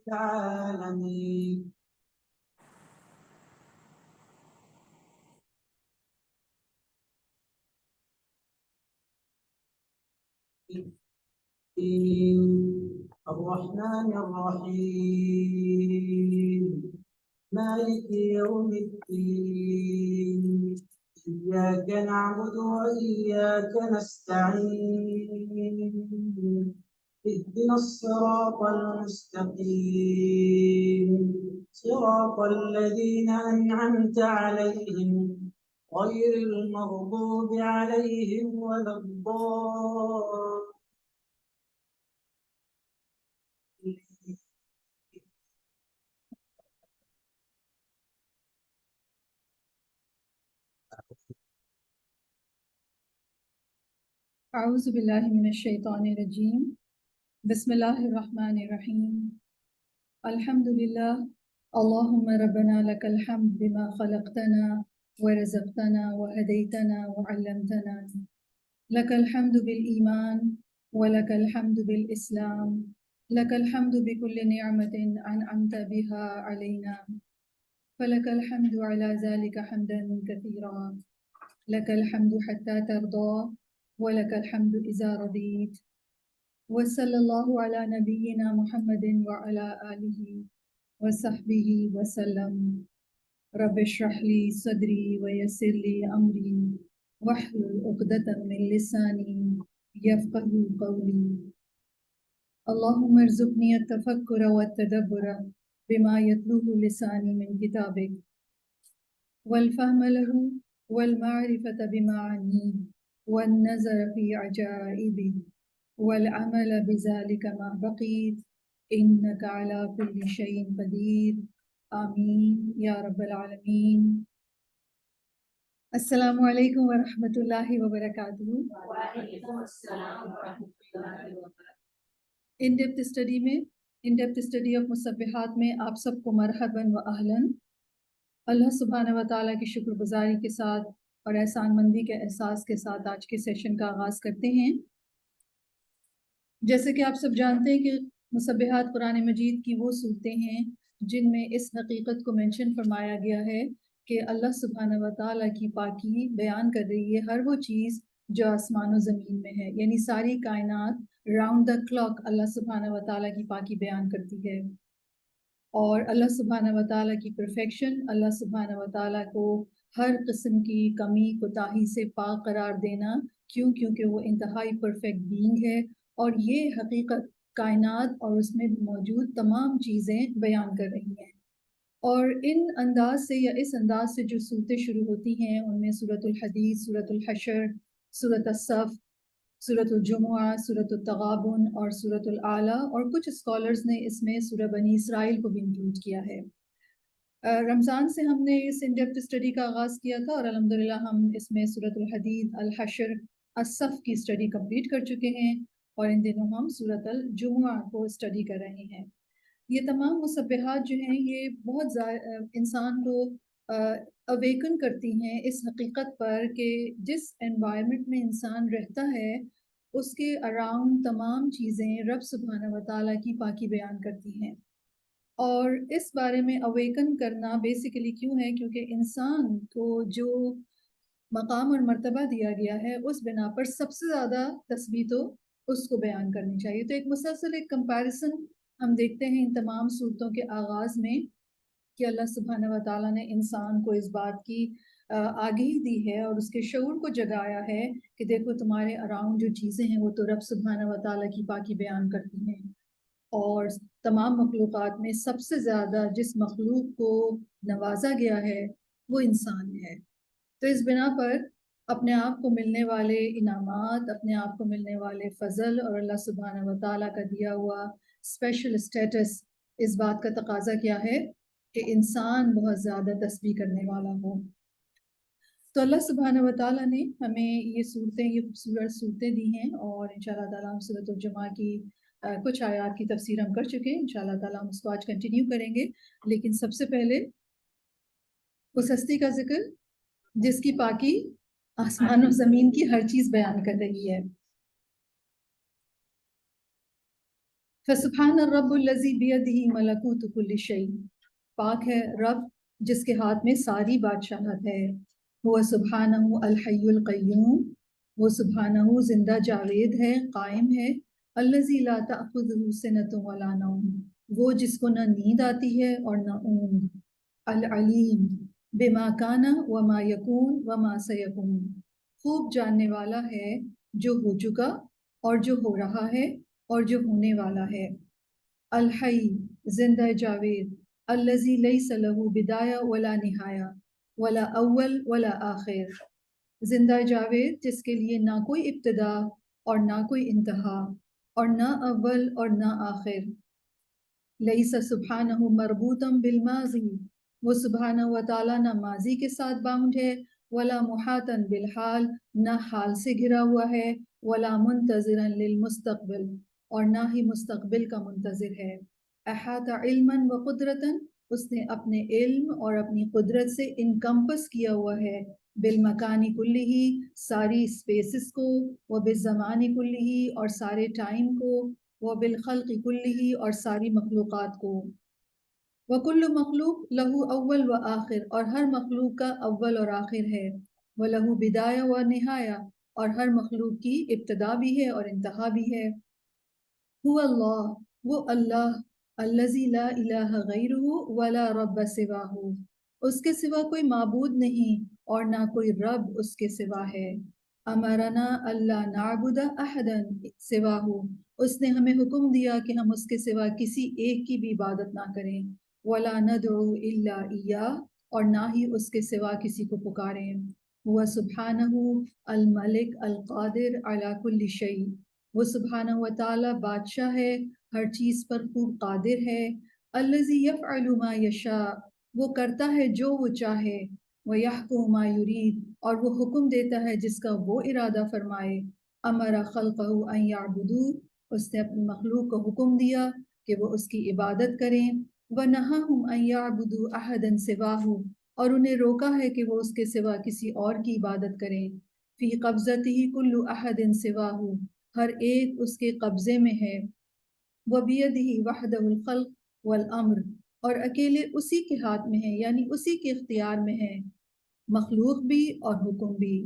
العالمين. الرحمن الرحيم مالك يوم الدين إياك نعبد وإياك نستعين اهدنا الصراط المستقيم صراط الذين أنعمت عليهم غير المغضوب عليهم ولا الضالين. اعوذ باللہ من الشیطان الرجیم بسم اللہ الرحمن الرحیم الحمد للہ اللہم ربنا لک الحمد بما خلقتنا ورزقتنا وہدیتنا وعلمتنا لک الحمد بالایمان ولک الحمد بالاسلام لک الحمد بكل نعمت انعمت بها علینا فلک الحمد علی ذلک حمدا کثیرا لک الحمد حتی ترضى وَلَكَ الْحَمْدُ إِذَا رَضِيتَ وَصَلَّى اللَّهُ عَلَى نَبِيِّنَا مُحَمَّدٍ وَعَلَى آلِهِ وَصَحْبِهِ وَسَلَّمَ رَبِّ اشْرَحْ لِي صَدْرِي وَيَسِّرْ لِي أَمْرِي وَاحْلُلْ عُقْدَةً مِّن لِّسَانِي يَفْقَهُوا قَوْلِي اللهم ارزقني التفكر والتدبر بما يتلوه لساني من كتابك والفهم له والمعرفة بمعانيه والنظر في عجائبه والعمل بذلك ما بقيت إنك على كل شيء قدير آمين يا رب العالمين. السلام علیکم ورحمۃ اللہ وبرکاتہ. وعلیکم السلام ورحمۃ اللہ وبرکاتہ. ان ڈیپتھ اسٹڈی آف مسبحات میں آپ سب کو مرحباً و اہلاً. اللہ سبحانہ و تعالیٰ کی شکر گزاری کے ساتھ اور احسان مندی کے احساس کے ساتھ آج کے سیشن کا آغاز کرتے ہیں. جیسے کہ آپ سب جانتے ہیں کہ مسبحات قرآن مجید کی وہ صورتیں ہیں جن میں اس حقیقت کو مینشن فرمایا گیا ہے کہ اللہ سبحانہ و تعالیٰ کی پاکی بیان کر رہی ہے ہر وہ چیز جو آسمان و زمین میں ہے، یعنی ساری کائنات راؤنڈ دا کلاک اللہ سبحانہ و تعالیٰ کی پاکی بیان کرتی ہے. اور اللہ سبحانہ و تعالیٰ کی پرفیکشن، اللہ سبحانہ و تعالیٰ کو ہر قسم کی کمی کوتاہی سے پاک قرار دینا، کیونکہ وہ انتہائی پرفیکٹ بینگ ہے. اور یہ حقیقت کائنات اور اس میں موجود تمام چیزیں بیان کر رہی ہیں. اور ان انداز سے یا اس انداز سے جو صورتیں شروع ہوتی ہیں ان میں سورۃ الحدید، سورۃ الحشر، سورۃ الصف، سورۃ الجمعہ، سورۃ التغابن اور سورۃ الاعلیٰ، اور کچھ اسکالرز نے اس میں سورہ بنی اسرائیل کو بھی انکلوڈ کیا ہے. رمضان سے ہم نے اس ان ڈیپتھ اسٹڈی کا آغاز کیا تھا اور الحمدللہ ہم اس میں سورۃ الحدید، الحشر، الصف کی اسٹڈی کمپلیٹ کر چکے ہیں، اور ان دنوں ہم سورۃ الجمعہ کو اسٹڈی کر رہے ہیں. یہ تمام مسبحات جو ہیں یہ بہت انسان کو اویکن کرتی ہیں اس حقیقت پر کہ جس انوائرمنٹ میں انسان رہتا ہے اس کے اراؤنڈ تمام چیزیں رب سبحانہ و تعالیٰ کی پاکی بیان کرتی ہیں. اور اس بارے میں اویکن کرنا بیسیکلی کیوں ہے؟ کیونکہ انسان کو جو مقام اور مرتبہ دیا گیا ہے اس بنا پر سب سے زیادہ تثبیت اس کو بیان کرنی چاہیے. تو ایک مسلسل ایک کمپیریزن ہم دیکھتے ہیں ان تمام صورتوں کے آغاز میں کہ اللہ سبحانہ و تعالیٰ نے انسان کو اس بات کی آگہی دی ہے اور اس کے شعور کو جگایا ہے کہ دیکھو تمہارے اراؤنڈ جو چیزیں ہیں وہ تو رب سبحانہ و تعالیٰ کی پاکی بیان کرتی ہیں. اور تمام مخلوقات میں سب سے زیادہ جس مخلوق کو نوازا گیا ہے وہ انسان ہے. تو اس بنا پر اپنے آپ کو ملنے والے انعامات، اپنے آپ کو ملنے والے فضل اور اللہ سبحانہ و تعالیٰ کا دیا ہوا اسپیشل اسٹیٹس، اس بات کا تقاضا کیا ہے کہ انسان بہت زیادہ تسبیح کرنے والا ہو. تو اللہ سبحانہ و تعالیٰ نے ہمیں یہ خوبصورت صورتیں دی ہیں، اور انشاءاللہ تعالیٰ ہم سورۃ الجمعہ کی کچھ آیات کی تفسیر ہم کر چکے ہیں. انشاءاللہ تعالیٰ ہم اس کو آج کنٹینیو کریں گے. لیکن سب سے پہلے اس ہستی کا ذکر جس کی پاکی آسمان و زمین کی ہر چیز بیان کر رہی ہے۔ فسبحان الرب الذی بیدہ ملکوت کل شیء، پاک ہے رب جس کے ہاتھ میں ساری بادشاہت ہے۔ وہ سبحانہ الحی القیوم، وہ سبحانہ زندہ جاوید ہے، قائم ہے۔ الذی لا تأخذہ سنۃ ولا نوم، وہ جس کو نہ نیند آتی ہے اور نہ اونگ۔ العلیم بما کان وما یکون وما سیکون، خوب جاننے والا ہے جو ہو چکا اور جو ہو رہا ہے اور جو ہونے والا ہے۔ الحی زندہ جاوید، الذی لیس لہ بدایہ ولا نہایہ ولا اول ولا آخر، زندہ جاوید جس کے لیے نہ کوئی ابتدا اور نہ کوئی انتہا اور نہ اول اور نہ آخر۔ لیس سبحانہ مربوطا بالماضی، وہ سبحانہ و تعالیٰ نہ ماضی کے ساتھ باؤنڈ ہے، ولا محاطا بالحال، نہ حال سے گھرا ہوا ہے، ولا منتظرا للمستقبل، اور نہ ہی مستقبل کا منتظر ہے۔ احاط علما و قدرتا، اس نے اپنے علم اور اپنی قدرت سے انکمپس کیا ہوا ہے، بالمکانی کلہ، ساری اسپیسز کو، و بالزمانی کلہ، اور سارے ٹائم کو، و بالخلق کلہ، اور ساری مخلوقات کو۔ وکل مخلوق لہو اول و آخر، اور ہر مخلوق کا اول اور آخر ہے۔ وَلَهُ بدایہ و نہایہ، اور ہر مخلوق کی ابتدا بھی ہے اور انتہا بھی ہے۔ هو اللہ، وہ اللہ، الذی لا الہ غیرہ ولا رب سواہ، اس کے سوا کوئی معبود نہیں اور نہ کوئی رب اس کے سوا ہے۔ امرنا اللہ نعبد احدا سواہ، اس نے ہمیں حکم دیا کہ ہم اس کے سوا کسی ایک کی بھی عبادت نہ کریں۔ ولا ندعو الا ایاہ، اور نہ ہی اس کے سوا کسی کو پکاریں۔ وہ سبحانہ الملک القادر علی کل شیء، وہ سبحانہ و تعالی بادشاہ ہے، ہر چیز پر خوب قادر ہے۔ الذی یفعل ما یشاء، وہ کرتا ہے جو وہ چاہے۔ وَيَحْكُمُ مَا يُرِيدُ، اور وہ حکم دیتا ہے جس کا وہ ارادہ فرمائے۔ أَمَرَ خَلْقَهُ أَن يَعْبُدُوهُ، اس نے اپنی مخلوق کو حکم دیا کہ وہ اس کی عبادت کریں۔ وَنَهَاهُمْ أَن يَعْبُدُوا أَحَدًا سِوَاهُ، اور انہیں روکا ہے کہ وہ اس کے سوا کسی اور کی عبادت کریں۔ فِي قَبْضَتِهِ كُلُّ أَحَدٍ سِوَاهُ، ہر ایک اس کے قبضے میں ہے۔ وَبِيَدِهِ وَحْدَهُ الْخَلْقُ وَالْأَمْرُ، اور اکیلے اسی کے ہاتھ میں ہے، یعنی اسی کے اختیار میں ہے مخلوق بھی اور حکم بھی۔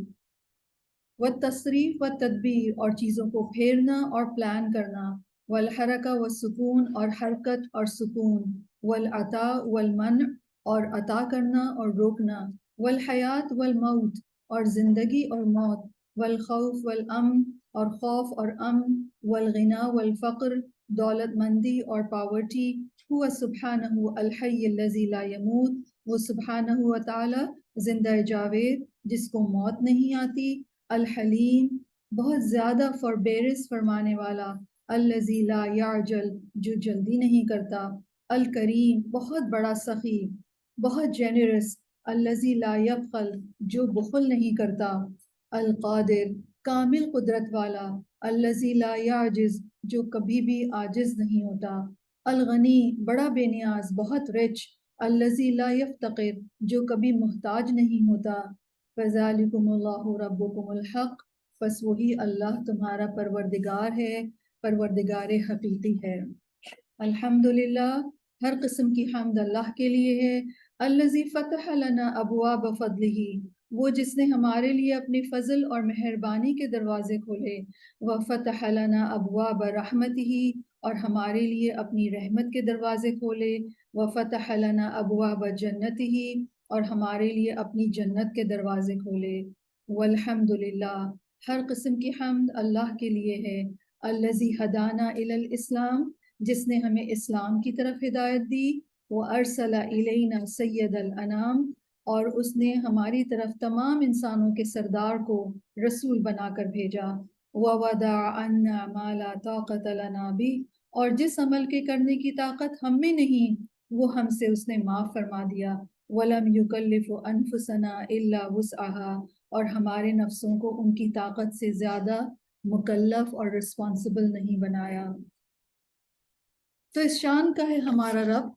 والتصریف والتدبیر، اور چیزوں کو پھیرنا اور پلان کرنا۔ والحرکہ والسکون، اور حرکت اور سکون۔ والعطاء والمنع، اور عطا کرنا اور روکنا۔ والحیات والموت، اور زندگی اور موت۔ والخوف والامن، اور خوف اور امن۔ والغنا والفقر، دولت مندی اور پاورٹی۔ هو سبحانہ الحی الذی لا یموت، وہ سبحانہ و تعالی زندہ جاوید جس کو موت نہیں آتی۔ الحلیم، بہت زیادہ فوربیئرنس فرمانے والا۔ الذی لا یعجل، جو جلدی نہیں کرتا۔ الکریم، بہت بڑا سخی، بہت جینرس۔ الذی لا یبخل، جو بخل نہیں کرتا۔ القادر، کامل قدرت والا۔ الذی لا یعجز، جو کبھی بھی عاجز نہیں ہوتا۔ الغنی، بڑا بے نیاز، بہت رچ۔ الذی لا یفتقر، جو کبھی محتاج نہیں ہوتا۔ فذالکم اللہ ربکم الحق، بس وہی اللہ تمہارا پروردگار ہے، پروردگار حقیقی ہے۔ الحمدللہ، ہر قسم کی حمد اللہ کے لیے ہے۔ الذی فتح لنا ابواب فضلہ، وہ جس نے ہمارے لیے اپنے فضل اور مہربانی کے دروازے کھولے۔ وفتح لنا ابواب رحمتہ، اور ہمارے لیے اپنی رحمت کے دروازے کھولے۔ وفتح لنا ابواب جنتہ، اور ہمارے لیے اپنی جنت کے دروازے کھولے۔ والحمدللہ، ہر قسم کی حمد اللہ کے لیے ہے۔ الذی ہدانا الی الاسلام، جس نے ہمیں اسلام کی طرف ہدایت دی۔ وارسل الینا سید الانام، اور اس نے ہماری طرف تمام انسانوں کے سردار کو رسول بنا کر بھیجا۔ ووضع عنا ما لا طاقت لنا بہ، اور جس عمل کے کرنے کی طاقت ہم میں نہیں وہ ہم سے اس نے معاف فرما دیا۔ وَلَمْ يُكَلِّفُ أَنفُسَنَا إِلَّا وُسْعَهَا، اور ہمارے نفسوں کو ان کی طاقت سے زیادہ مکلف اور رسپانسبل نہیں بنایا۔ تو اس شان کا ہے ہمارا رب،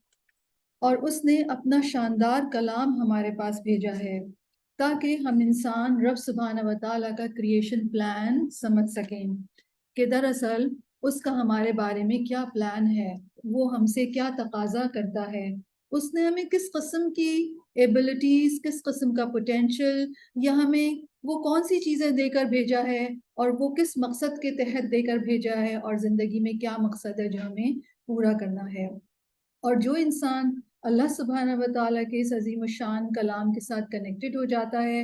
اور اس نے اپنا شاندار کلام ہمارے پاس بھیجا ہے۔ تاکہ ہم انسان رب سبحانہ و تعالیٰ کا کریشن پلان سمجھ سکیں کہ دراصل اس کا ہمارے بارے میں کیا پلان ہے، وہ ہم سے کیا تقاضا کرتا ہے، اس نے ہمیں کس قسم کی ایبلٹیز، کس قسم کا پوٹینشل، یا ہمیں وہ کون سی چیزیں دے کر بھیجا ہے اور وہ کس مقصد کے تحت دے کر بھیجا ہے، اور زندگی میں کیا مقصد ہے جو ہمیں پورا کرنا ہے۔ اور جو انسان اللہ سبحانہ و تعالیٰ کے اس عظیم الشان کلام کے ساتھ کنیکٹڈ ہو جاتا ہے،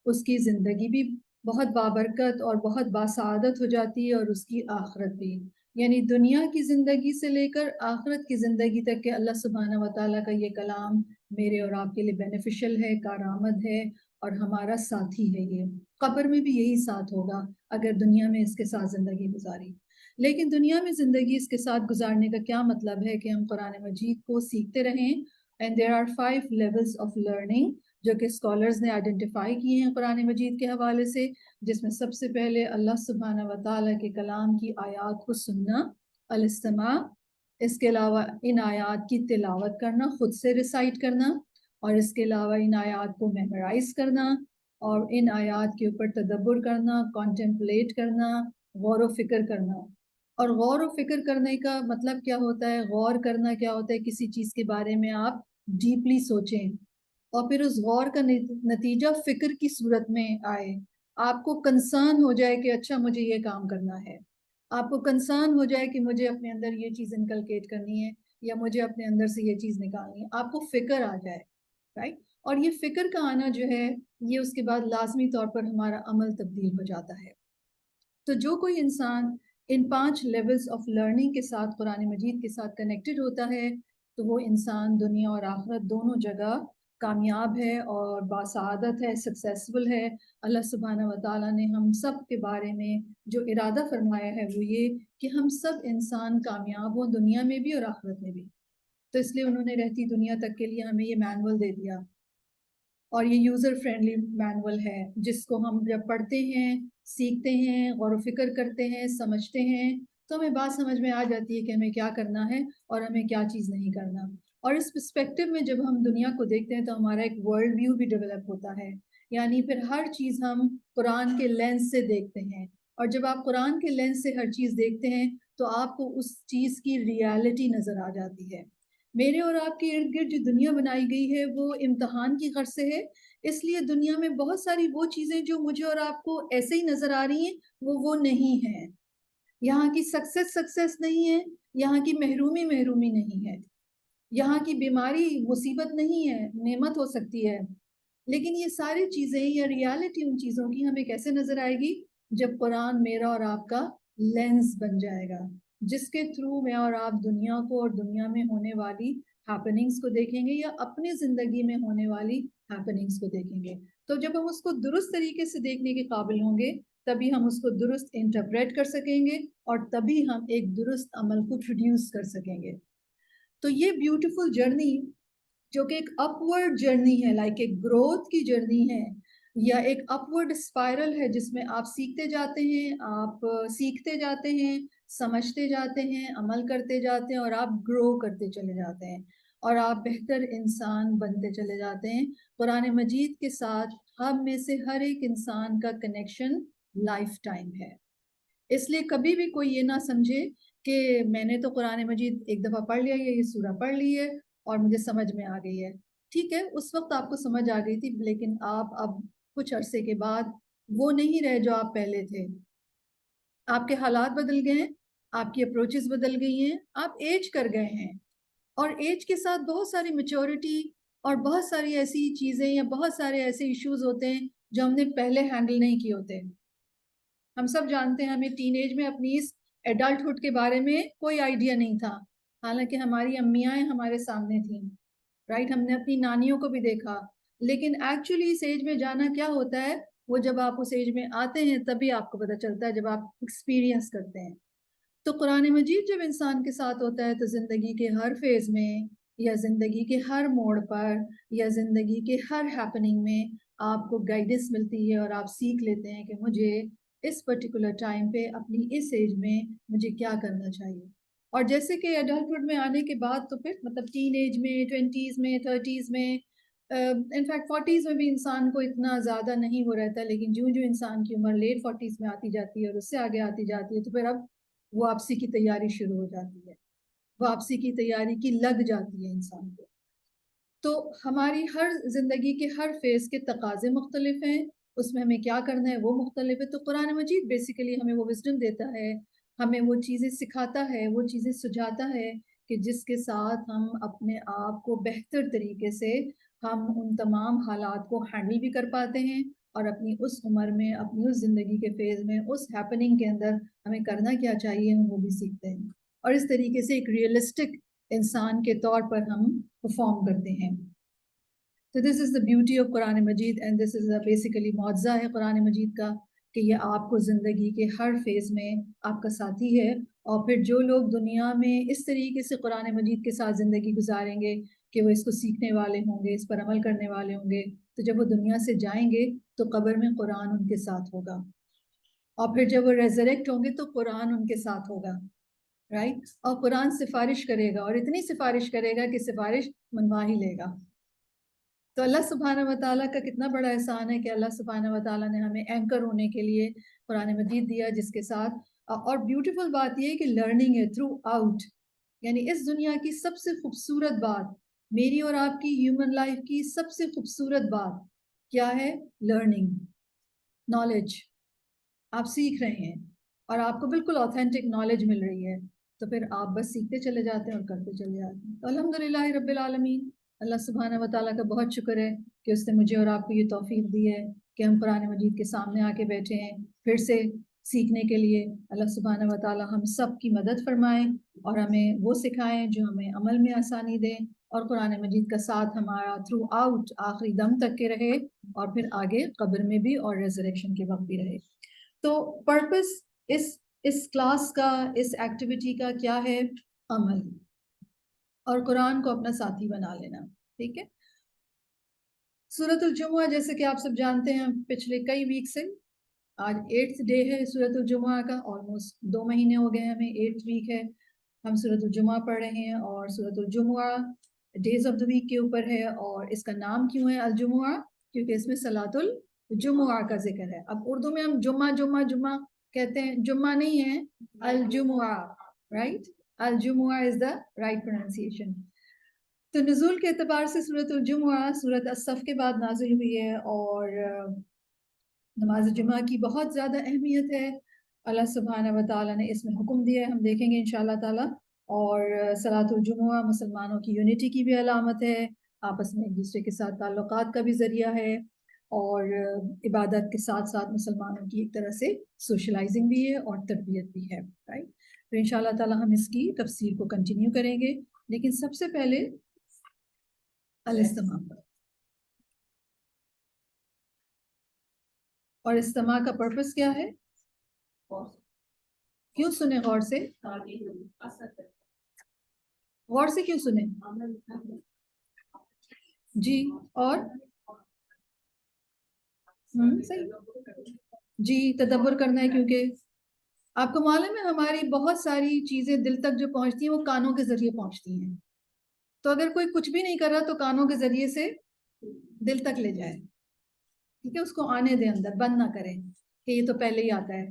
اس کی زندگی بھی بہت بابرکت اور بہت باسعادت ہو جاتی ہے، اور اس کی آخرت بھی، یعنی دنیا کی زندگی سے لے کر آخرت کی زندگی تک کہ اللہ سبحانہ و تعالیٰ کا یہ کلام میرے اور آپ کے لیے بینیفیشل ہے، کارآمد ہے اور ہمارا ساتھی ہے۔ یہ قبر میں بھی یہی ساتھ ہوگا اگر دنیا میں اس کے ساتھ زندگی گزاری۔ لیکن دنیا میں زندگی اس کے ساتھ گزارنے کا کیا مطلب ہے کہ ہم قرآن مجید کو سیکھتے رہیں، and there are 5 levels of learning جو کہ اسکالرز نے آئیڈینٹیفائی کیے ہیں قرآن مجید کے حوالے سے، جس میں سب سے پہلے اللہ سبحانہ و تعالیٰ کے کلام کی آیات کو سننا، الاستماع، اس کے علاوہ ان آیات کی تلاوت کرنا، خود سے ریسائٹ کرنا، اور اس کے علاوہ ان آیات کو میمورائز کرنا اور ان آیات کے اوپر تدبر کرنا، کانٹمپلیٹ کرنا، غور و فکر کرنا۔ اور غور و فکر کرنے کا مطلب کیا ہوتا ہے؟ غور کرنا کیا ہوتا ہے؟ کسی چیز کے بارے میں آپ ڈیپلی سوچیں اور پھر اس غور کا نتیجہ فکر کی صورت میں آئے، آپ کو کنسرن ہو جائے کہ اچھا مجھے یہ کام کرنا ہے، آپ کو کنسرن ہو جائے کہ مجھے اپنے اندر یہ چیز انکلکیٹ کرنی ہے یا مجھے اپنے اندر سے یہ چیز نکالنی ہے، آپ کو فکر آ جائے، رائٹ؟ اور یہ فکر کا آنا جو ہے یہ اس کے بعد لازمی طور پر ہمارا عمل تبدیل ہو جاتا ہے۔ تو جو کوئی انسان ان 5 لیولز آف لرننگ کے ساتھ قرآن مجید کے ساتھ کنیکٹڈ ہوتا ہے تو وہ انسان دنیا اور آخرت دونوں جگہ کامیاب ہے اور باسعادت ہے، سکسیسفل ہے۔ اللہ سبحانہ و تعالیٰ نے ہم سب کے بارے میں جو ارادہ فرمایا ہے وہ یہ کہ ہم سب انسان کامیاب ہوں، دنیا میں بھی اور آخرت میں بھی۔ تو اس لیے انہوں نے رہتی دنیا تک کے لیے ہمیں یہ مینول دے دیا، اور یہ یوزر فرینڈلی مینول ہے جس کو ہم جب پڑھتے ہیں، سیکھتے ہیں، غور و فکر کرتے ہیں، سمجھتے ہیں تو ہمیں بات سمجھ میں آ جاتی ہے کہ ہمیں کیا کرنا ہے اور ہمیں کیا چیز نہیں کرنا۔ اور اس پرسپیکٹو میں جب ہم دنیا کو دیکھتے ہیں تو ہمارا ایک ورلڈ ویو بھی ڈیولپ ہوتا ہے، یعنی پھر ہر چیز ہم قرآن کے لینس سے دیکھتے ہیں، اور جب آپ قرآن کے لینس سے ہر چیز دیکھتے ہیں تو آپ کو اس چیز کی ریالٹی نظر آ جاتی ہے۔ میرے اور آپ کے ارد گرد جو دنیا بنائی گئی ہے وہ امتحان کی غرض سے ہے، اس لیے دنیا میں بہت ساری وہ چیزیں جو مجھے اور آپ کو ایسے ہی نظر آ رہی ہیں وہ نہیں ہیں۔ یہاں کی سکسیس نہیں ہے، یہاں کی محرومی نہیں ہے، یہاں کی بیماری مصیبت نہیں ہے، نعمت ہو سکتی ہے، لیکن یہ ساری چیزیں یا ریالٹی ان چیزوں کی ہمیں کیسے نظر آئے گی؟ جب قرآن میرا اور آپ کا لینس بن جائے گا، جس کے تھرو میں اور آپ دنیا کو اور دنیا میں ہونے والی ہیپننگز کو دیکھیں گے یا اپنی زندگی میں ہونے والی ہیپننگز کو دیکھیں گے۔ تو جب ہم اس کو درست طریقے سے دیکھنے کے قابل ہوں گے تبھی ہم اس کو درست انٹرپریٹ کر سکیں گے اور تبھی ہم ایک درست عمل کو پروڈیوس کر سکیں گے۔ تو یہ بیوٹیفل جرنی جو کہ ایک اپورڈ جرنی ہے، لائک ایک گروتھ کی جرنی ہے یا ایک اپورڈ اسپائرل ہے، جس میں آپ سیکھتے جاتے ہیں، آپ سیکھتے جاتے ہیں، سمجھتے جاتے ہیں، عمل کرتے جاتے ہیں اور آپ گرو کرتے چلے جاتے ہیں اور آپ بہتر انسان بنتے چلے جاتے ہیں۔ قرآن مجید کے ساتھ ہم میں سے ہر ایک انسان کا کنیکشن لائف ٹائم ہے، اس لیے کبھی بھی کوئی یہ نہ سمجھے کہ میں نے تو قرآن مجید ایک دفعہ پڑھ لیا، یہ سورہ پڑھ لی ہے اور مجھے سمجھ میں آ گئی ہے۔ ٹھیک ہے، اس وقت آپ کو سمجھ آ گئی تھی، لیکن آپ اب کچھ عرصے کے بعد وہ نہیں رہے جو آپ پہلے تھے، آپ کے حالات بدل گئے ہیں، آپ کی اپروچز بدل گئی ہیں، آپ ایج کر گئے ہیں، اور ایج کے ساتھ بہت ساری میچورٹی اور بہت ساری ایسی چیزیں یا بہت سارے ایسے ایشوز ہوتے ہیں جو ہم نے پہلے ہینڈل نہیں کیے ہوتے۔ ہم سب جانتے ہیں ہمیں ٹین ایج میں اپنی اس ایڈلٹ کے بارے میں کوئی آئیڈیا نہیں تھا، حالانکہ ہماری امیاں ہمارے سامنے تھیں، رائٹ؟ ہم نے اپنی نانیوں کو بھی دیکھا، لیکن ایکچولی اس ایج میں جانا کیا ہوتا ہے وہ جب آپ اس ایج میں آتے ہیں تبھی آپ کو پتہ چلتا ہے، جب آپ ایکسپیرینس کرتے ہیں۔ تو قرآن مجید جب انسان کے ساتھ ہوتا ہے تو زندگی کے ہر فیز میں یا زندگی کے ہر موڑ پر یا زندگی کے ہر ہیپننگ میں آپ کو گائیڈنس ملتی ہے اور آپ سیکھ لیتے ہیں کہ مجھے اس پرٹیکولر ٹائم پہ اپنی اس ایج میں مجھے کیا کرنا چاہیے۔ اور جیسے کہ ایڈلٹہڈ میں آنے کے بعد تو پھر مطلب ٹین ایج میں، 20s میں، 30s میں انفیکٹ 40s میں بھی انسان کو اتنا زیادہ نہیں وہ رہتا، لیکن جو انسان کی عمر لیٹ 40s میں آتی جاتی ہے اور اس سے آگے آتی جاتی ہے تو پھر اب واپسی کی تیاری شروع ہو جاتی ہے، واپسی کی تیاری کی لگ جاتی ہے انسان کو. تو ہماری ہر زندگی کے ہر فیز کے تقاضے مختلف ہیں، اس میں ہمیں کیا کرنا ہے وہ مختلف ہے. تو قرآن مجید بیسیکلی ہمیں وہ وزڈم دیتا ہے، ہمیں وہ چیزیں سکھاتا ہے، وہ چیزیں سجھاتا ہے کہ جس کے ساتھ ہم اپنے آپ کو بہتر طریقے سے ہم ان تمام حالات کو ہینڈل بھی کر پاتے ہیں، اور اپنی اس عمر میں، اپنی اس زندگی کے فیز میں، اس ہیپننگ کے اندر ہمیں کرنا کیا چاہیے ہم وہ بھی سیکھتے ہیں، اور اس طریقے سے ایک ریئلسٹک انسان کے طور پر ہم پرفارم کرتے ہیں. تو this is the beauty of Quran Majeed, and this is basically معجزہ ہے قرآن مجید کا کہ یہ آپ کو زندگی کے ہر فیز میں آپ کا ساتھی ہے. اور پھر جو لوگ دنیا میں اس طریقے سے قرآن مجید کے ساتھ زندگی گزاریں گے کہ وہ اس کو سیکھنے والے ہوں گے، اس پر عمل کرنے والے ہوں گے، تو جب وہ دنیا سے جائیں گے تو قبر میں قرآن ان کے ساتھ ہوگا، اور پھر جب وہ ریزریکٹ ہوں گے تو قرآن ان کے ساتھ ہوگا، رائٹ. اور قرآن سفارش کرے گا، اور اتنی سفارش کرے گا کہ سفارش منوا ہی لے گا. تو اللہ سبحانہ و تعالیٰ کا کتنا بڑا احسان ہے کہ اللہ سبحانہ و تعالیٰ نے ہمیں اینکر ہونے کے لیے قرآن مجید دیا، جس کے ساتھ اور بیوٹیفل بات یہ ہے کہ لرننگ ہے تھرو آؤٹ. یعنی اس دنیا کی سب سے خوبصورت بات، میری اور آپ کی ہیومن لائف کی سب سے خوبصورت بات کیا ہے؟ Learning, knowledge. آپ سیکھ رہے ہیں اور آپ کو بالکل آتھینٹک نالج مل رہی ہے، تو پھر آپ بس سیکھتے چلے جاتے ہیں اور کرتے چلے جاتے ہیں. تو الحمدللہ رب العالمین، اللہ سبحانہ و تعالیٰ کا بہت شکر ہے کہ اس نے مجھے اور آپ کو یہ توفیق دی ہے کہ ہم قرآن مجید کے سامنے آ کے بیٹھے ہیں پھر سے سیکھنے کے لیے. اللہ سبحانہ و تعالیٰ ہم سب کی مدد فرمائیں اور ہمیں وہ سکھائیں جو ہمیں عمل میں آسانی دیں، اور قرآن مجید کا ساتھ ہمارا تھرو آؤٹ آخری دم تک کے رہے، اور پھر آگے قبر میں بھی اور ریزریکشن کے وقت بھی رہے. تو پرپس اس کلاس کا، اس ایکٹیویٹی کا کیا ہے؟ عمل، اور قرآن کو اپنا ساتھی بنا لینا. ٹھیک ہے. سورۃ الجمعہ جیسے کہ آپ سب جانتے ہیں پچھلے کئی ویک سے، آج 8th ڈے ہے سورۃ الجمعہ کا، آلموسٹ 2 مہینے ہو گئے ہمیں، 8th ویک ہے، ہم سورۃ الجمعہ پڑھ رہے ہیں. اور سورۃ الجمعہ ڈیز آف دا ویک کے اوپر ہے، اور اس کا نام کیوں ہے الجمعہ؟ کیونکہ اس میں صلاۃ الجمعہ کا ذکر ہے. اب اردو میں ہم جمعہ جمعہ جمعہ کہتے ہیں، جمعہ نہیں ہے، الجمعہ، رائٹ. الجمعہ از دا رائٹ پروننسیشن. تو نزول کے اعتبار سے سورۃ الجمعہ سورۃ الصف کے بعد نازل ہوئی ہے، اور نماز جمعہ کی بہت زیادہ اہمیت ہے. اللہ سبحانہ و تعالیٰ نے اس میں حکم دیا ہے، ہم دیکھیں گے انشاءاللہ تعالیٰ. اور صلاۃ الجمعہ مسلمانوں کی یونٹی کی بھی علامت ہے، آپس میں ایک دوسرے کے ساتھ تعلقات کا بھی ذریعہ ہے، اور عبادت کے ساتھ ساتھ مسلمانوں کی ایک طرح سے سوشلائزنگ بھی ہے اور تربیت بھی ہے، رائٹ. تو انشاءاللہ تعالیٰ ہم اس کی تفسیر کو کنٹینیو کریں گے، لیکن سب سے پہلے الاستماع. اور استماع کا پرپس کیا ہے؟ کیوں سنیں غور سے؟ غور سے کیوں سنیں؟ جی، اور صحیح جی، تدبر کرنا ہے، کیونکہ آپ کو معلوم ہے ہماری بہت ساری چیزیں دل تک جو پہنچتی ہیں وہ کانوں کے ذریعے پہنچتی ہیں. تو اگر کوئی کچھ بھی نہیں کر رہا تو کانوں کے ذریعے سے دل تک لے جائے، ٹھیک ہے، اس کو آنے دیں اندر، بند نہ کریں کہ یہ تو پہلے ہی آتا ہے،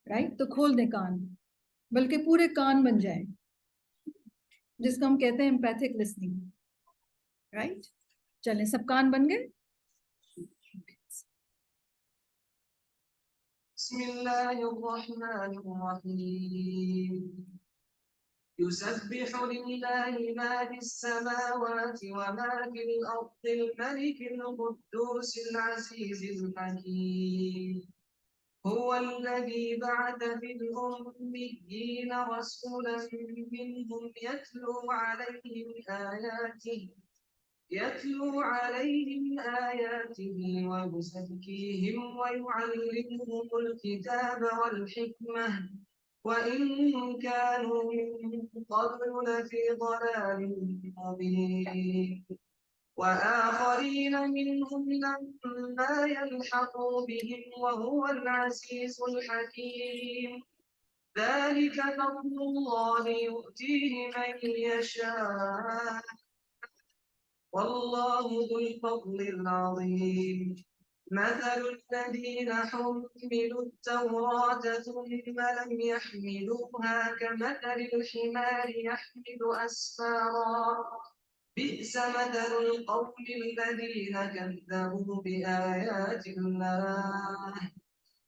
رائٹ. تو کھول دیں کان، بلکہ پورے کان بن جائیں، جس کو ہم کہتے ہیں ایمپیتھک لسننگ، رائٹ. چلیں سب کان بن گئے. بسم اللہ الرحمن الرحیم. يسبح لله ما في السماوات وما في الأرض الملك القدوس العزيز الحكيم. هو الذي بعث في الأميين رسولا منهم يتلو عليهم آياته ويزكيهم ويعلمهم الكتاب والحكمة وإن كانوا من قبل لفي ضلال مبين. وآخرين منهم لما يلحقوا بهم وهو العزيز الحكيم. ذلك فضل الله يؤتيه من يشاء والله ذو الفضل العظيم. مثل الذين حملوا التوراة ثم لم يحملوها كمثل الحمار يحمل أسفارا بئس مثل القوم الذين كذبوا بآيات الله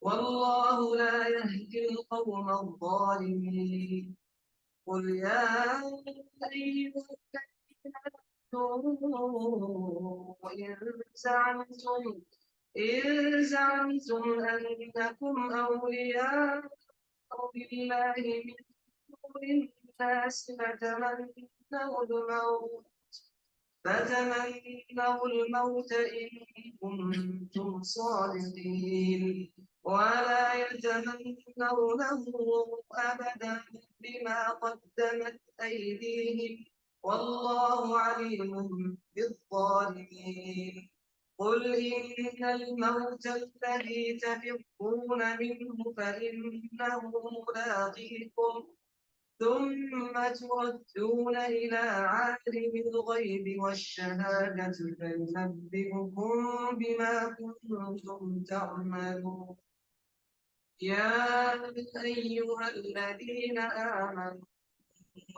والله لا يهدي القوم الظالمين. قل يا أيها الذين آمنوا إن زعمتم أنكم أولياء لله من دون الناس فتمنوا الموت إن كنتم صادقين ولا يتمنونه أبدا بما قدمت أيديهم والله عليم بالظالمين. قل إن الموت الذي تفرون منه فإنه ملاقيكم ثم تردون إلى عالم الغيب والشهادة فينبئكم بما كنتم تعملون. يا أيها الذين آمنوا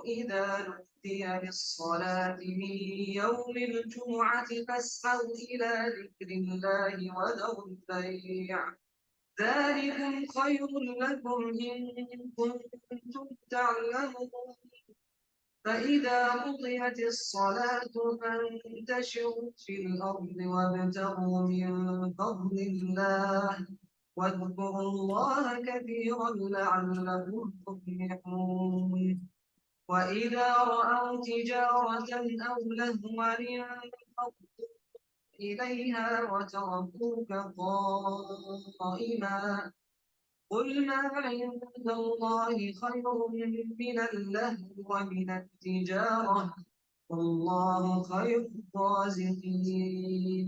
إذا نودي للصلاة من يوم الجمعة فاسعوا إلى ذكر الله وذروا البيع ذلكم خير لكم إن كنتم تعلمون. فإذا قضيت الصلاة فانتشروا في الأرض وابتغوا من فضل الله واذكروا الله كثيرا لعلكم تفلحون. وإذا رأوا تجارة أو لهوا انفضوا إليها وتركوك قائما قل ما عند الله خير من اللهو ومن التجارة والله خير الرازقين.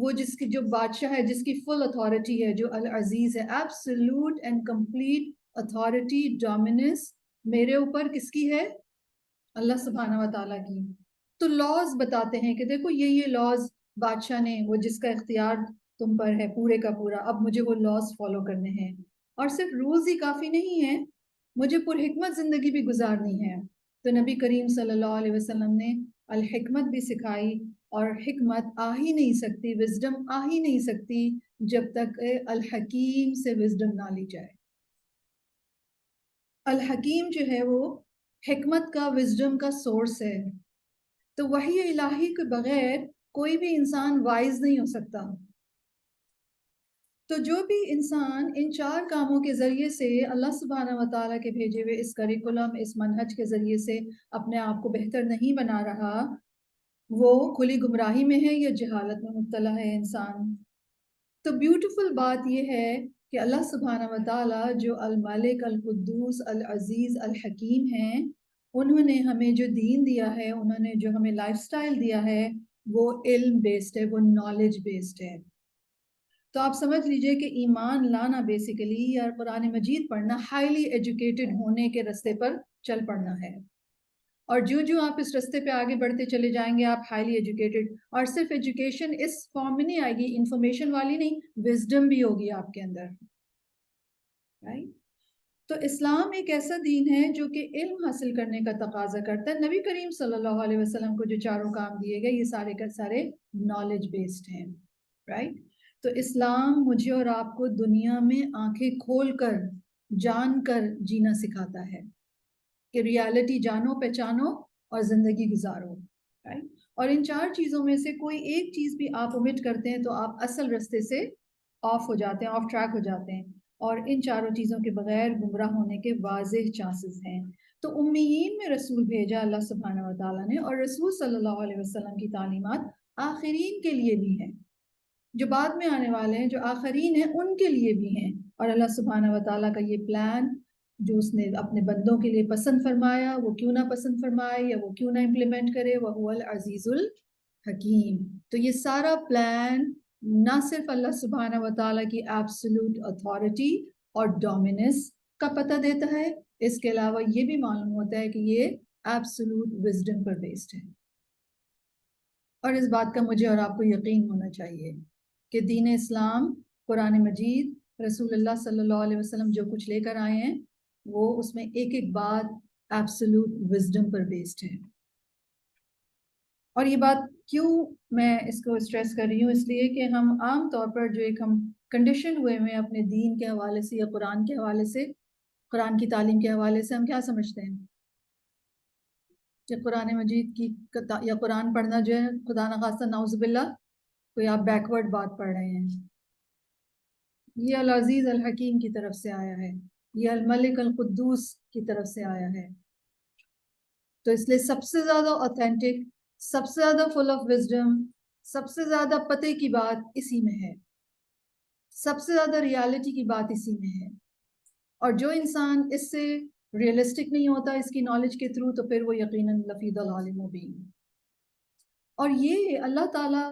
وہ جس کی جو بادشاہ ہے، جس کی فل اتھارٹی ہے، جو العزیز ہے، absolute and complete authority, dominance میرے اوپر کس کی ہے؟ اللہ سبحانہ و تعالیٰ کی. تو لاز بتاتے ہیں کہ دیکھو یہ لاز بادشاہ نے، وہ جس کا اختیار تم پر ہے پورے کا پورا، اب مجھے وہ لاز فالو کرنے ہیں. اور صرف رولز ہی کافی نہیں ہے، مجھے پرحکمت زندگی بھی گزارنی ہے. تو نبی کریم صلی اللہ علیہ وسلم نے الحکمت بھی سکھائی، اور حکمت آ ہی نہیں سکتی، وزڈم آ ہی نہیں سکتی جب تک الحکیم سے وزڈم نہ لی جائے. الحکیم جو ہے وہ حکمت کا، وزڈم کا سورس ہے. تو وحی الہی کے بغیر کوئی بھی انسان وائز نہیں ہو سکتا. تو جو بھی انسان ان 4 کاموں کے ذریعے سے اللہ سبحانہ و تعالیٰ کے بھیجے ہوئے اس کریکولم، اس منہج کے ذریعے سے اپنے آپ کو بہتر نہیں بنا رہا، وہ کھلی گمراہی میں ہے یا جہالت میں مبتلا ہے انسان. تو بیوٹیفل بات یہ ہے کہ اللہ سبحانہ و تعالیٰ جو الملک، القدوس، العزیز، الحکیم ہیں، انہوں نے ہمیں جو دین دیا ہے، انہوں نے جو ہمیں لائف سٹائل دیا ہے، وہ علم بیسڈ ہے، وہ نالج بیسڈ ہے. تو آپ سمجھ لیجئے کہ ایمان لانا بیسیکلی، یا قرآن مجید پڑھنا، ہائیلی ایجوکیٹڈ ہونے کے رستے پر چل پڑنا ہے. اور جو آپ اس رستے پہ آگے بڑھتے چلے جائیں گے، آپ ہائیلی ایجوکیٹڈ، اور صرف ایجوکیشن اس فارم میں نہیں آئے گی، انفارمیشن والی نہیں، وزڈم بھی ہوگی آپ کے اندر. رائٹ؟ تو اسلام ایک ایسا دین ہے جو کہ علم حاصل کرنے کا تقاضا کرتا ہے. نبی کریم صلی اللہ علیہ وسلم کو جو 4 کام دیے گئے، یہ سارے کا سارے نالج بیسڈ ہیں. رائٹ؟ تو اسلام مجھے اور آپ کو دنیا میں آنکھیں کھول کر، جان کر جینا سکھاتا ہے کہ ریالٹی جانو، پہچانو اور زندگی گزارو. رائٹ؟ اور ان 4 چیزوں میں سے کوئی ایک چیز بھی آپ omit کرتے ہیں تو آپ اصل رستے سے آف ہو جاتے ہیں، آف ٹریک ہو جاتے ہیں. اور ان 4 چیزوں کے بغیر گمراہ ہونے کے واضح چانسز ہیں. تو امیین میں رسول بھیجا اللہ سبحانہ و تعالیٰ نے، اور رسول صلی اللہ علیہ وسلم کی تعلیمات آخرین کے لیے بھی ہیں، جو بعد میں آنے والے ہیں، جو آخرین ہیں، ان کے لیے بھی ہیں. اور اللہ سبحانہ و تعالیٰ کا یہ پلان جو اس نے اپنے بندوں کے لیے پسند فرمایا، وہ کیوں نہ پسند فرمائے یا وہ کیوں نہ امپلیمنٹ کرے، وَهُوَ الْعَزِيزُ الْحَكِيمُ. تو یہ سارا پلان نہ صرف اللہ سبحانہ و تعالیٰ کی ایبسولوٹ اتھارٹی اور ڈومیننس کا پتہ دیتا ہے، اس کے علاوہ یہ بھی معلوم ہوتا ہے کہ یہ ایبسولوٹ وزڈم پر بیسڈ ہے. اور اس بات کا مجھے اور آپ کو یقین ہونا چاہیے کہ دین اسلام، قرآن مجید، رسول اللہ صلی اللہ علیہ وسلم جو کچھ لے کر آئے ہیں، وہ اس میں ایک ایک بات ایبسولوٹ وزڈم پر بیسڈ ہے. اور یہ بات کیوں میں اس کو اسٹریس کر رہی ہوں؟ اس لیے کہ ہم عام طور پر جو ایک ہم کنڈیشن ہوئے ہوئے اپنے دین کے حوالے سے یا قرآن کے حوالے سے، قرآن کی تعلیم کے حوالے سے، ہم کیا سمجھتے ہیں کہ قرآن مجید کی یا قرآن پڑھنا جو ہے، خدا نخواستہ نعوذ باللہ، کوئی آپ بیکورڈ بات پڑھ رہے ہیں. یہ العزیز الحکیم کی طرف سے آیا ہے، یہ الملک القدوس کی طرف سے آیا ہے. تو اس لیے سب سے زیادہ اوتھینٹک، سب سے زیادہ فل آف وزڈم، سب سے زیادہ پتے کی بات اسی میں ہے، سب سے زیادہ ریالٹی کی بات اسی میں ہے. اور جو انسان اس سے ریئلسٹک نہیں ہوتا اس کی نالج کے تھرو، تو پھر وہ یقیناً لفی ضلال مبین. اور یہ اللہ تعالیٰ،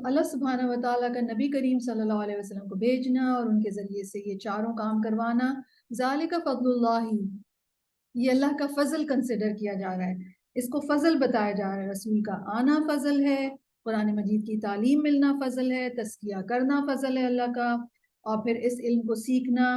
اللہ سبحانہ و تعالیٰ کا نبی کریم صلی اللہ علیہ وسلم کو بھیجنا اور ان کے ذریعے سے یہ 4 کام کروانا، ذالک فضل اللہ، یہ اللہ کا فضل کنسیڈر کیا جا رہا ہے، اس کو فضل بتایا جا رہا ہے. رسول کا آنا فضل ہے، قرآن مجید کی تعلیم ملنا فضل ہے، تزکیہ کرنا فضل ہے اللہ کا، اور پھر اس علم کو سیکھنا،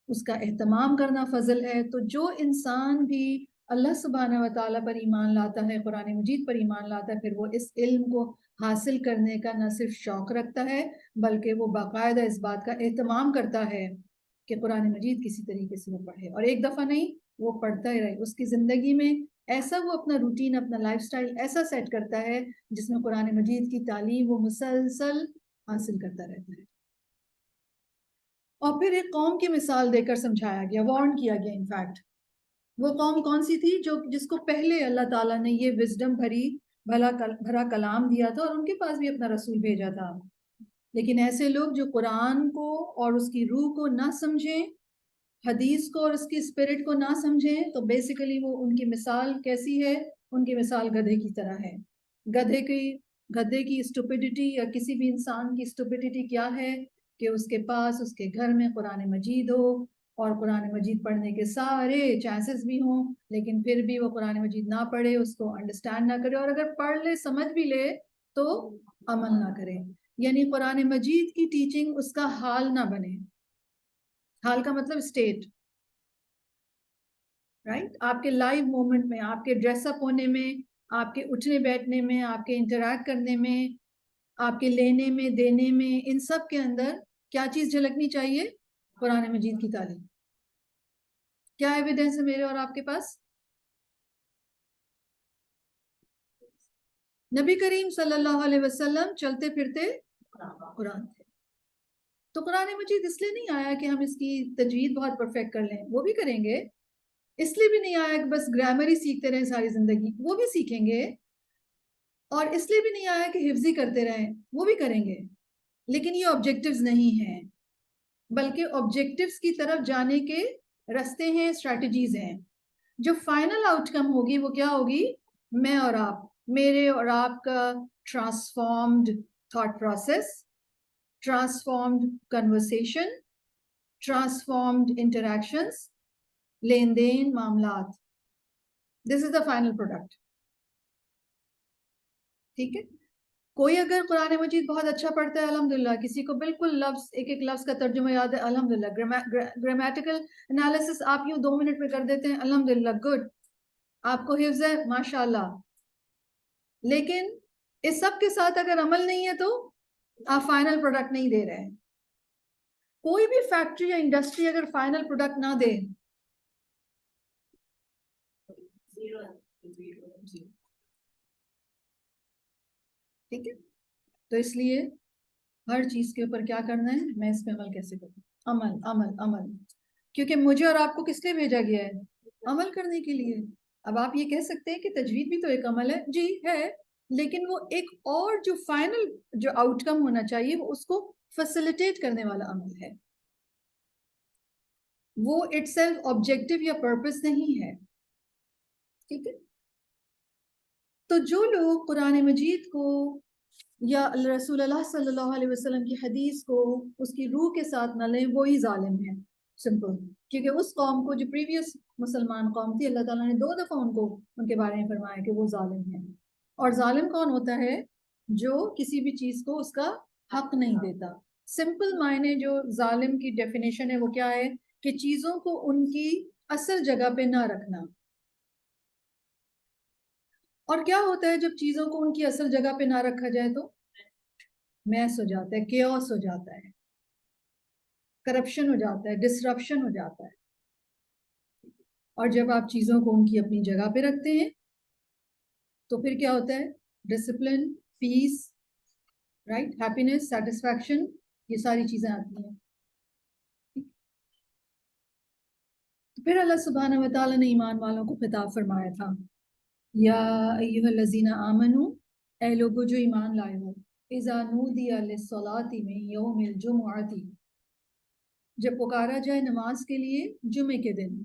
اس کا اہتمام کرنا فضل ہے. تو جو انسان بھی اللہ سبحانہ و تعالیٰ پر ایمان لاتا ہے، قرآن مجید پر ایمان لاتا ہے، پھر وہ اس علم کو حاصل کرنے کا نہ صرف شوق رکھتا ہے، بلکہ وہ باقاعدہ اس بات کا اہتمام کرتا ہے کہ قرآن مجید کسی طریقے سے وہ پڑھے. اور ایک دفعہ نہیں، وہ پڑھتا ہی رہے. اس کی زندگی میں ایسا وہ اپنا روٹین، اپنا لائف سٹائل ایسا سیٹ کرتا ہے جس میں قرآن مجید کی تعلیم وہ مسلسل حاصل کرتا رہتا ہے. اور پھر ایک قوم کی مثال دے کر سمجھایا گیا، وارن کیا گیا. انفیکٹ وہ قوم کون سی تھی جس کو پہلے اللہ تعالیٰ نے یہ وزڈم بھرا کلام دیا تھا، اور ان کے پاس بھی اپنا رسول بھیجا تھا. لیکن ایسے لوگ جو قرآن کو اور اس کی روح کو نہ سمجھیں، حدیث کو اور اس کی اسپرٹ کو نہ سمجھیں، تو بیسیکلی وہ ان کی مثال کیسی ہے؟ ان کی مثال گدھے کی طرح ہے. گدھے کی گدھے کی اسٹوپیڈیٹی یا کسی بھی انسان کی اسٹوپیڈیٹی کیا ہے کہ اس کے پاس اس کے گھر میں قرآن مجید ہو اور قرآن مجید پڑھنے کے سارے چانسز بھی ہوں، لیکن پھر بھی وہ قرآن مجید نہ پڑھے، اس کو انڈرسٹینڈ نہ کرے، اور اگر پڑھ لے سمجھ بھی لے تو عمل نہ کرے. یعنی قرآن مجید کی ٹیچنگ اس کا حال نہ بنے. حال کا مطلب اسٹیٹ، رائٹ؟ آپ کے لائیو مومنٹ میں، آپ کے ڈریس اپ ہونے میں، آپ کے اٹھنے بیٹھنے میں، آپ کے انٹریکٹ کرنے میں، آپ کے لینے میں دینے میں، ان سب کے اندر کیا چیز جھلکنی چاہیے؟ قرآن مجید کی تعلیم. کیا ایویڈنس ہے میرے اور آپ کے پاس؟ نبی کریم صلی اللہ علیہ وسلم چلتے پھرتے قرآن تھے. تو قرآن مجید اس لیے نہیں آیا کہ ہم اس کی تجوید بہت پرفیکٹ کر لیں، وہ بھی کریں گے. اس لیے بھی نہیں آیا کہ بس گرامر ہی سیکھتے رہیں ساری زندگی، وہ بھی سیکھیں گے. اور اس لیے بھی نہیں آیا کہ حفظی کرتے رہیں، وہ بھی کریں گے. لیکن یہ آبجیکٹیوز نہیں ہیں، بلکہ آبجیکٹیوز کی طرف جانے کے رستے ہیں، اسٹریٹجیز ہیں. جو فائنل آؤٹ کم ہوگی وہ کیا ہوگی؟ میں اور آپ، میرے اور آپ کا transformed thought process, transformed conversation, transformed interactions, لین دین، معاملات. This is the final product. ٹھیک ہے؟ کوئی اگر قرآن مجید بہت اچھا پڑھتا ہے الحمدللہ، کسی کو بالکل لفظ ایک ایک لفظ کا ترجمہ یاد ہے الحمدللہ، گرامیٹیکل انالیسس آپ یوں 2 منٹ میں کر دیتے ہیں الحمدللہ، گڈ، آپ کو حفظ ہے ماشاءاللہ. لیکن اس سب کے ساتھ اگر عمل نہیں ہے تو آپ فائنل پروڈکٹ نہیں دے رہے ہیں. کوئی بھی فیکٹری یا انڈسٹری اگر فائنل پروڈکٹ نہ دے، ٹھیک ہے؟ تو اس لیے ہر چیز کے اوپر کیا کرنا ہے، میں اس پہ عمل کیسے کروں؟ عمل عمل عمل. کیونکہ مجھے اور آپ کو کس لیے بھیجا گیا ہے؟ عمل کرنے کے لیے. اب آپ یہ کہہ سکتے ہیں کہ تجوید بھی تو ایک عمل ہے. جی ہے، لیکن وہ ایک اور جو فائنل جو آؤٹ کم ہونا چاہیے وہ اس کو فیسیلیٹیٹ کرنے والا عمل ہے. وہ اٹ سیلف آبجیکٹو یا پرپس نہیں ہے. ٹھیک ہے؟ تو جو لوگ قرآن مجید کو یا رسول اللہ صلی اللہ علیہ وسلم کی حدیث کو اس کی روح کے ساتھ نہ لیں، وہی ظالم ہیں. سمپل. کیونکہ اس قوم کو جو پریویس مسلمان قوم تھی، اللہ تعالیٰ نے 2 دفعہ ان کے بارے میں فرمایا کہ وہ ظالم ہیں. اور ظالم کون ہوتا ہے؟ جو کسی بھی چیز کو اس کا حق نہیں دیتا. سمپل معنی جو ظالم کی ڈیفینیشن ہے وہ کیا ہے؟ کہ چیزوں کو ان کی اصل جگہ پہ نہ رکھنا. اور کیا ہوتا ہے جب چیزوں کو ان کی اصل جگہ پہ نہ رکھا جائے؟ تو میس ہو جاتا ہے، کیوس ہو جاتا ہے، کرپشن ہو جاتا ہے، ڈسرپشن ہو جاتا ہے. اور جب آپ چیزوں کو ان کی اپنی جگہ پہ رکھتے ہیں تو پھر کیا ہوتا ہے؟ ڈسپلن، پیس، رائٹ، ہیپینس، سیٹسفیکشن، یہ ساری چیزیں آتی ہیں. پھر اللہ سبحانہ و تعالیٰ نے ایمان والوں کو خطاب فرمایا تھا، یا ایھا الذین آمنو، اے لوگو جو ایمان لائے ہو، اذا نودی للصلاۃ من یوم الجمعۃ، جب پکارا جائے نماز کے لیے جمعے کے دن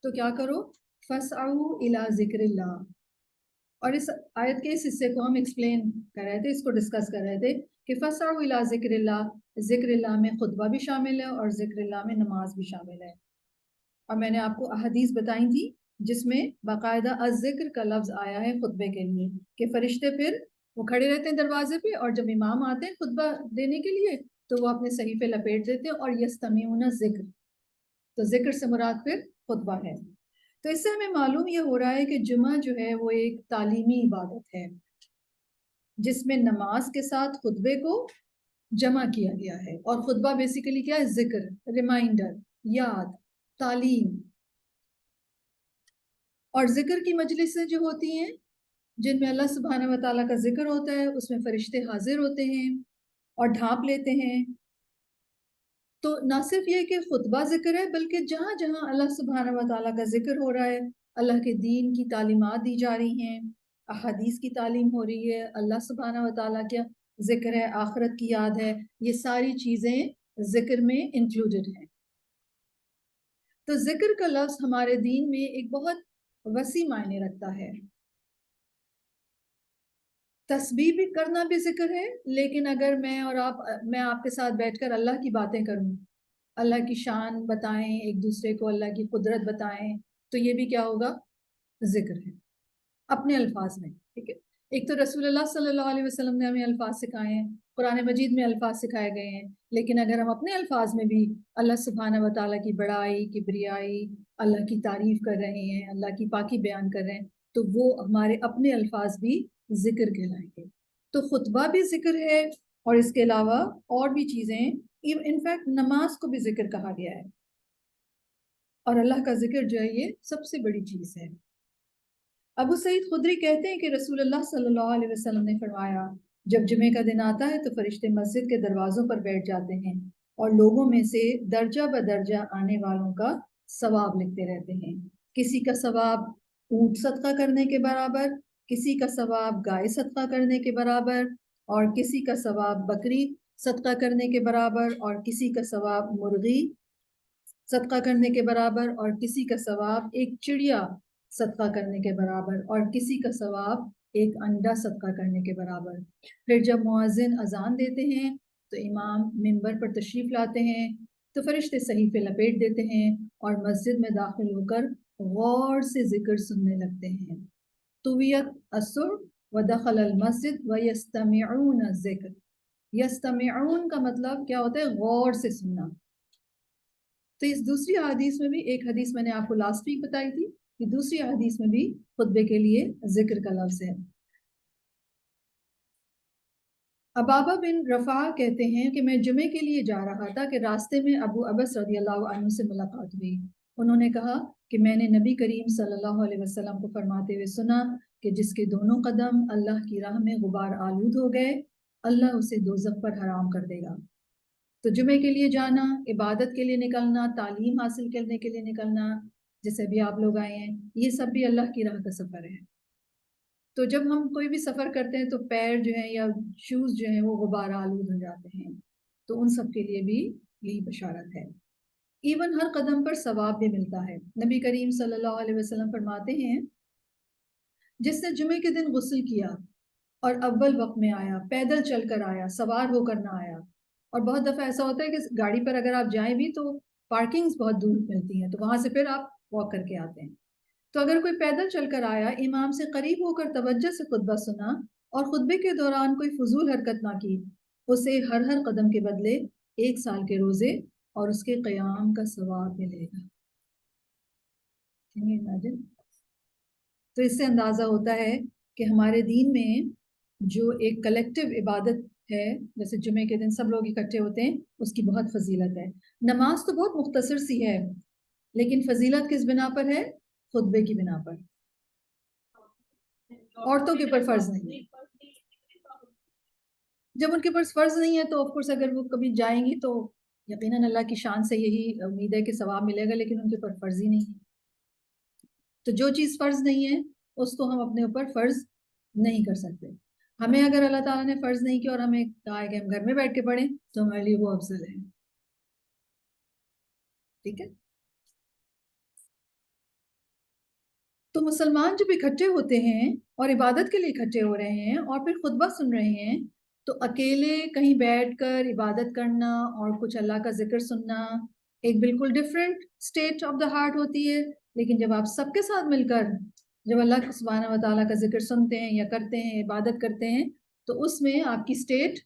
تو کیا کرو؟ فاسعوا الی ذکر اللہ. اور اس آیت کے اس حصے کو ہم ایکسپلین کر رہے تھے، اس کو ڈسکس کر رہے تھے کہ فاسعوا الی ذکر اللہ، ذکر اللہ میں خطبہ بھی شامل ہے اور ذکر اللہ میں نماز بھی شامل ہے. اور میں نے آپ کو احادیث بتائی تھی جس میں باقاعدہ الذکر کا لفظ آیا ہے خطبے کے لیے، کہ فرشتے پھر وہ کھڑے رہتے ہیں دروازے پہ، اور جب امام آتے ہیں خطبہ دینے کے لیے تو وہ اپنے صحیفے لپیٹ دیتے ہیں اور یستمعون الذکر. تو ذکر سے مراد پھر خطبہ ہے. تو اس سے ہمیں معلوم یہ ہو رہا ہے کہ جمعہ جو ہے وہ ایک تعلیمی عبادت ہے جس میں نماز کے ساتھ خطبے کو جمع کیا گیا ہے. اور خطبہ بیسیکلی کیا ہے؟ ذکر، ریمائنڈر، یاد، تعلیم. اور ذکر کی مجلسیں جو ہوتی ہیں جن میں اللہ سبحانہ و تعالیٰ کا ذکر ہوتا ہے، اس میں فرشتے حاضر ہوتے ہیں اور ڈھانپ لیتے ہیں. تو نہ صرف یہ کہ خطبہ ذکر ہے، بلکہ جہاں جہاں اللہ سبحانہ و تعالیٰ کا ذکر ہو رہا ہے، اللہ کے دین کی تعلیمات دی جا رہی ہیں، احادیث کی تعلیم ہو رہی ہے، اللہ سبحانہ و تعالیٰ کا ذکر ہے، آخرت کی یاد ہے، یہ ساری چیزیں ذکر میں انکلوڈڈ ہیں. تو ذکر کا لفظ ہمارے دین میں ایک بہت وسیع معنی رکھتا ہے. تسبیح بھی کرنا بھی ذکر ہے، لیکن اگر میں آپ کے ساتھ بیٹھ کر اللہ کی باتیں کروں، اللہ کی شان بتائیں، ایک دوسرے کو اللہ کی قدرت بتائیں، تو یہ بھی کیا ہوگا؟ ذکر ہے اپنے الفاظ میں. ٹھیک ہے، ایک تو رسول اللہ صلی اللہ علیہ وسلم نے ہمیں الفاظ سکھائے ہیں، قرآن مجید میں الفاظ سکھائے گئے ہیں، لیکن اگر ہم اپنے الفاظ میں بھی اللہ سبحانہ و تعالیٰ کی بڑائی، کبریائی، اللہ کی تعریف کر رہے ہیں، اللہ کی پاکی بیان کر رہے ہیں، تو وہ ہمارے اپنے الفاظ بھی ذکر کہلائیں گے. تو خطبہ بھی ذکر ہے، اور اس کے علاوہ اور بھی چیزیں، انفیکٹ نماز کو بھی ذکر کہا گیا ہے، اور اللہ کا ذکر جو ہے یہ سب سے بڑی چیز ہے. ابو سعید خدری کہتے ہیں کہ رسول اللہ صلی اللہ علیہ وسلم نے فرمایا، جب جمعے کا دن آتا ہے تو فرشتے مسجد کے دروازوں پر بیٹھ جاتے ہیں اور لوگوں میں سے درجہ بدرجہ آنے والوں کا ثواب لکھتے رہتے ہیں. کسی کا ثواب اونٹ صدقہ کرنے کے برابر، کسی کا ثواب گائے صدقہ کرنے کے برابر، اور کسی کا ثواب بکری صدقہ کرنے کے برابر، اور کسی کا ثواب مرغی صدقہ کرنے کے برابر، اور کسی کا ثواب ایک چڑیا صدقہ کرنے کے برابر، اور کسی کا ثواب ایک انڈا صدقہ کرنے کے برابر. پھر جب مؤذن اذان دیتے ہیں تو امام منبر پر تشریف لاتے ہیں تو فرشتے صحیفے لپیٹ دیتے ہیں اور مسجد میں داخل ہو کر غور سے ذکر سننے لگتے ہیں. طویت السر ودخل المسجد ویستمعون الذکر. یستمعون کا مطلب کیا ہوتا ہے؟ غور سے سننا. تو اس دوسری حدیث میں بھی، ایک حدیث میں نے آپ کو لاسٹ ویک بتائی تھی، کہ دوسری حدیث میں بھی خطبے کے لیے ذکر کا لفظ ہے. ابابہ بن رفاع کہتے ہیں کہ میں جمعے کے لیے جا رہا تھا کہ راستے میں ابو عبس رضی اللہ عنہ سے ملاقات ہوئی. انہوں نے کہا کہ میں نے نبی کریم صلی اللہ علیہ وسلم کو فرماتے ہوئے سنا کہ جس کے دونوں قدم اللہ کی راہ میں غبار آلود ہو گئے، اللہ اسے دوزخ پر حرام کر دے گا. تو جمعے کے لیے جانا، عبادت کے لیے نکلنا، تعلیم حاصل کرنے کے لیے نکلنا، جیسے بھی آپ لوگ آئے ہیں، یہ سب بھی اللہ کی راہ کا سفر ہے. تو جب ہم کوئی بھی سفر کرتے ہیں تو پیر جو ہیں یا شوز جو ہیں وہ غبار آلود ہو جاتے ہیں، تو ان سب کے لیے بھی یہی بشارت ہے. ایون ہر قدم پر ثواب بھی ملتا ہے. نبی کریم صلی اللہ علیہ وسلم فرماتے ہیں، جس نے جمعے کے دن غسل کیا اور اول وقت میں آیا، پیدل چل کر آیا، سوار ہو کر نہ آیا. اور بہت دفعہ ایسا ہوتا ہے کہ گاڑی پر اگر آپ جائیں بھی تو پارکنگز بہت دور ملتی ہیں، تو وہاں سے پھر آپ واک کر کے آتے ہیں. تو اگر کوئی پیدل چل کر آیا، امام سے قریب ہو کر توجہ سے خطبہ سنا اور خطبے کے دوران کوئی فضول حرکت نہ کی، اسے ہر قدم کے بدلے 1 سال کے روزے اور اس کے قیام کا ثواب ملے گا. تو اس سے اندازہ ہوتا ہے کہ ہمارے دین میں جو ایک کلیکٹیو عبادت ہے، جیسے جمعے کے دن سب لوگ اکٹھے ہوتے ہیں، اس کی بہت فضیلت ہے. نماز تو بہت مختصر سی ہے، لیکن فضیلت کس بنا پر ہے؟ خطبے کی بنا پر. عورتوں کے اوپر فرض نہیں. جب ان کے پاس فرض نہیں ہے تو آف کورس اگر وہ کبھی جائیں گی تو یقیناً اللہ کی شان سے یہی امید ہے کہ ثواب ملے گا، لیکن ان کے اوپر فرض ہی نہیں ہے. تو جو چیز فرض نہیں ہے اس کو ہم اپنے اوپر فرض نہیں کر سکتے. ہمیں اگر اللہ تعالیٰ نے فرض نہیں کیا اور ہمیں کہا ہے کہ ہم گھر میں بیٹھ کے پڑھیں تو ہمارے لیے وہ افضل ہے. ٹھیک ہے. تو مسلمان جب اکٹھے ہوتے ہیں اور عبادت کے لیے اکٹھے ہو رہے ہیں اور پھر خطبہ سن رہے ہیں، تو اکیلے کہیں بیٹھ کر عبادت کرنا اور کچھ اللہ کا ذکر سننا ایک بالکل different state of the heart ہوتی ہے. لیکن جب آپ سب کے ساتھ مل کر جب اللہ سبحانہ و تعالیٰ کا ذکر سنتے ہیں یا کرتے ہیں، عبادت کرتے ہیں، تو اس میں آپ کی اسٹیٹ